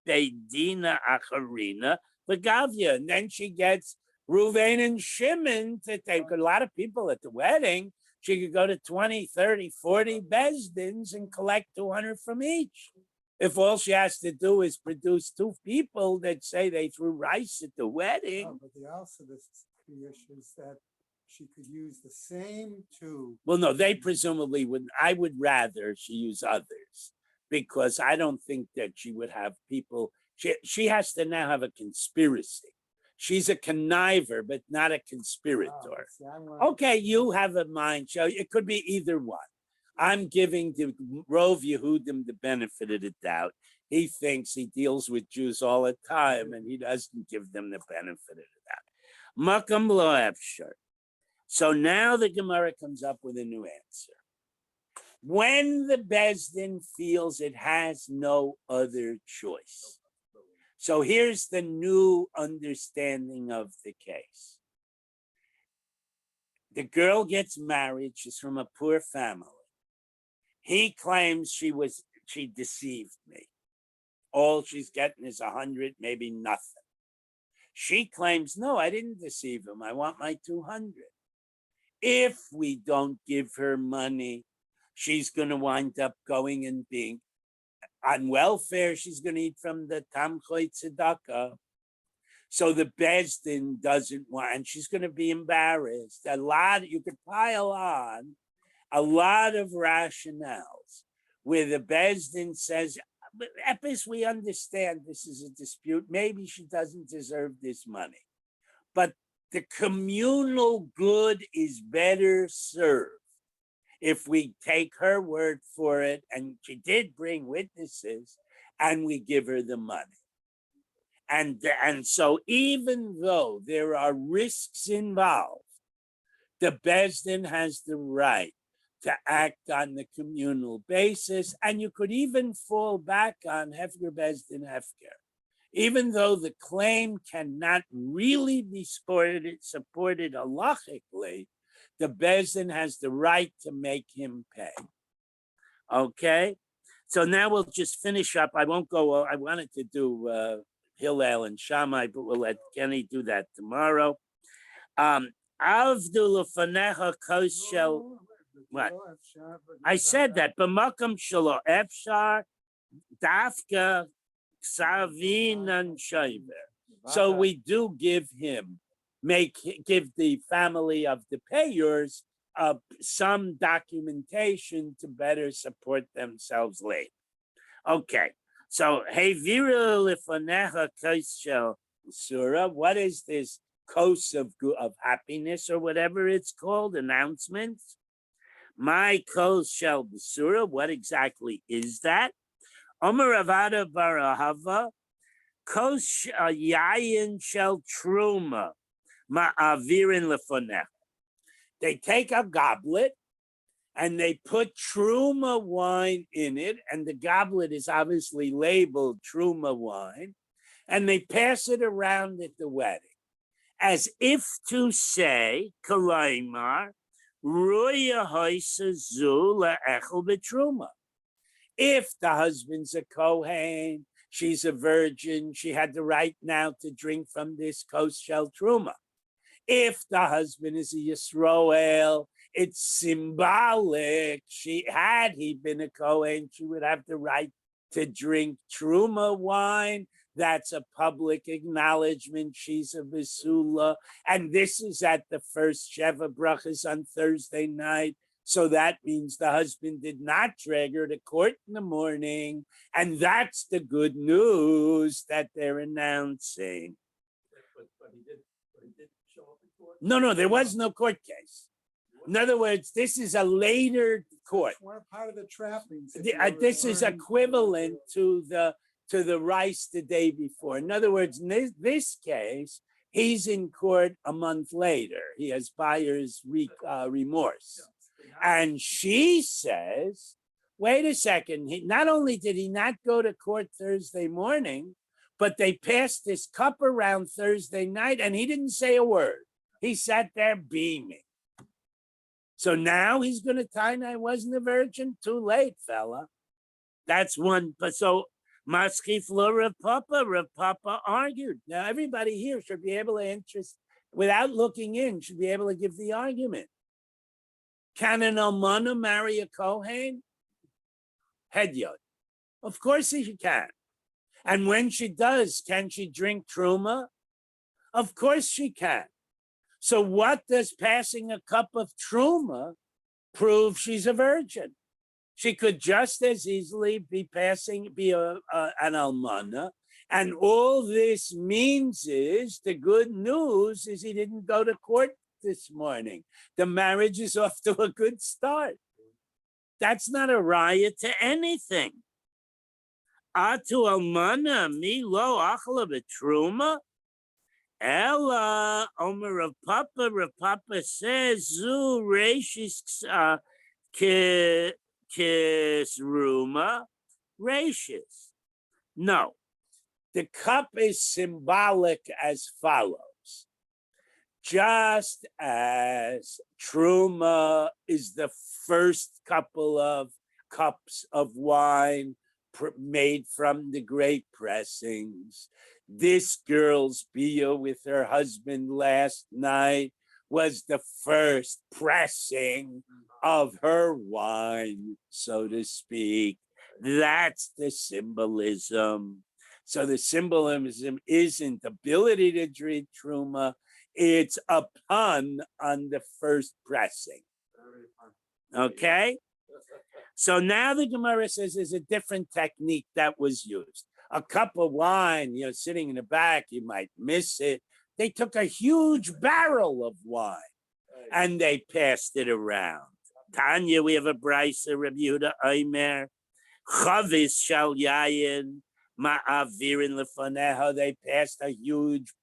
beidina acharina v'gavya. And then she gets Ruvain and Shimon to take a lot of people at the wedding. She could go to 20, 30, 40 bezdins and collect 200 from each. If all she has to do is produce two people that say they threw rice at the wedding. Oh, but the also the issue is that she could use the same two. Well, no, they presumably wouldn't. I would rather she use others, because I don't think that she would have people. She has to now have a conspiracy. She's a conniver, but not a conspirator. Okay, you have a mind show. It could be either one. I'm giving the Rov Yehudim the benefit of the doubt. He thinks he deals with Jews all the time, and he doesn't give them the benefit of the doubt. Makam lo efshar. So now the Gemara comes up with a new answer. When the Bezdin feels it has no other choice. So here's the new understanding of the case. The girl gets married. She's from a poor family. He claims she deceived me. All she's getting is 100, maybe nothing. She claims, no, I didn't deceive him. I want my 200. If we don't give her money, she's going to wind up going and being on welfare. She's going to eat from the Tamchoy Tzedakah. So the Bezdin doesn't want, and she's going to be embarrassed. You could pile on a lot of rationales where the Bezdin says, Epis, we understand this is a dispute. Maybe she doesn't deserve this money. But the communal good is better served if we take her word for it, and she did bring witnesses, and we give her the money. And so even though there are risks involved, the Bezdin has the right to act on the communal basis, and you could even fall back on Hefker Bezdin Hefker. Even though the claim cannot really be supported halachically, the Bezdin has the right to make him pay. Okay? So now we'll just finish up. I won't go, I wanted to do Hillel and Shammai, but we'll let Kenny do that tomorrow. Avdu lefanecha koshel. What? I said that. B'makam shelo efshar dafka ksavin and shayver. So we do give the family of the payers some documentation to better support themselves later. Okay, so hey vira lifanecha kaisel surah. What is this kos of happiness or whatever it's called? Announcements. My kos shel surah. What exactly is that? Omer Avada Barahava kos yayin shel truma ma'avirin lifanecha. They take a goblet and they put truma wine in it, and the goblet is obviously labeled truma wine, and they pass it around at the wedding, as if to say, Kalaimar, Ruya Haisa Zula Echel Betruma. If the husband's a Kohen, she's a virgin, she had the right now to drink from this kos shel truma. If the husband is a Yisroel, it's symbolic. Had he been a Kohen, she would have the right to drink truma wine. That's a public acknowledgement. She's a Basula. And this is at the first Sheva Brachas on Thursday night. So that means the husband did not drag her to court in the morning. And that's the good news that they're announcing. But he did show up in court? No, there was no court case. In other words, this is a later court. One part of the trappings. This is equivalent to the rice the day before. In other words, in this case, he's in court a month later. He has buyer's remorse. And she says, wait a second, not only did he not go to court Thursday morning, but they passed this cup around Thursday night and he didn't say a word. He sat there beaming. So now he's going to tie, I wasn't a virgin. Too late, fella. That's one. But so Maskif Lo Rav Papa argued. Now everybody here should be able to without looking in, should be able to give the argument. Can an almana marry a Kohen? Hedyot. Of course she can. And when she does, can she drink truma? Of course she can. So what does passing a cup of truma prove she's a virgin? She could just as easily be an almana. And all this means is, the good news is he didn't go to court this morning. The marriage is off to a good start. That's not a riot to anything. Atu almana mi lo achla betruma. Ella Omer Rav Papa says zu reishis kisruma reishis. No, the cup is symbolic as follows. Just as truma is the first couple of cups of wine made from the grape pressings, this girl's bia with her husband last night was the first pressing of her wine, so to speak. That's the symbolism. So the symbolism isn't ability to drink truma, it's a pun on the first pressing. Okay? So now the Gemara says there's a different technique that was used. A cup of wine, sitting in the back, you might miss it. They took a huge barrel of wine and they passed it around. Tanya, we have a brisa, Rabbi Yehuda Omer, Chavis shal yayin ma'avirin lefaneha. They passed a huge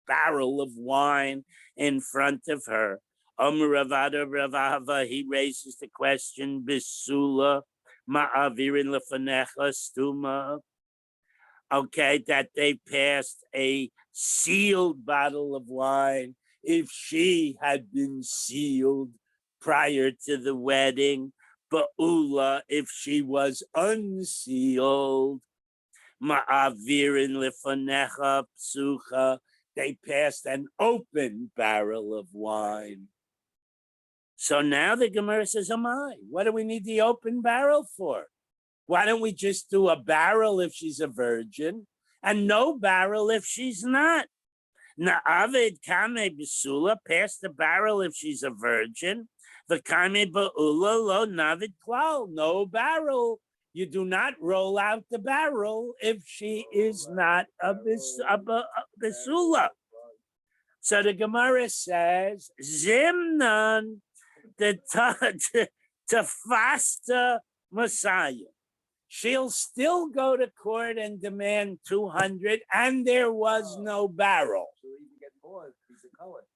barrel of wine in front of her. Ravada Ravava, he raises the question, Bisula ma'avirin lefanecha stuma. Okay, that they passed a sealed bottle of wine. If she had been sealed prior to the wedding, Ba'ula, if she was unsealed, Ma'avirin lefanecha psucha, they passed an open barrel of wine. So now the Gemara says, what do we need the open barrel for? Why don't we just do a barrel if she's a virgin and no barrel if she's not? Na'avid kame b'sula, pass the barrel if she's a virgin. The kame ba'ula lo navid klal, no barrel. You do not roll out the barrel if she is not a besula. So the Gemara says, Zimnan the tafasta Messiah. She'll still go to court and demand 200, and there was no barrel.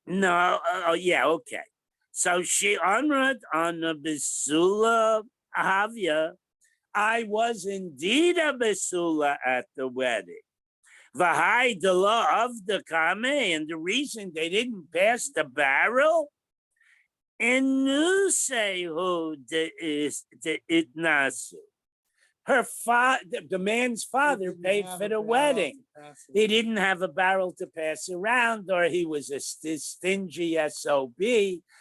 No, yeah, okay. So she honored on the Besula Ahavia. I was indeed a Besula at the wedding. Vahai the law of the Kame, and the reason they didn't pass the barrel, Enusehu de itnasu. Her father, the man's father, paid for the wedding. He didn't have a barrel to pass around, or he was a stingy SOB,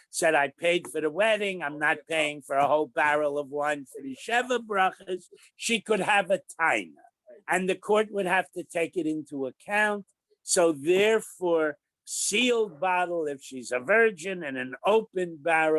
said, I paid for the wedding, I'm not paying for a whole barrel of wine for the Sheva brachas. She could have a taina, and the court would have to take it into account. So therefore, sealed bottle if she's a virgin, and an open barrel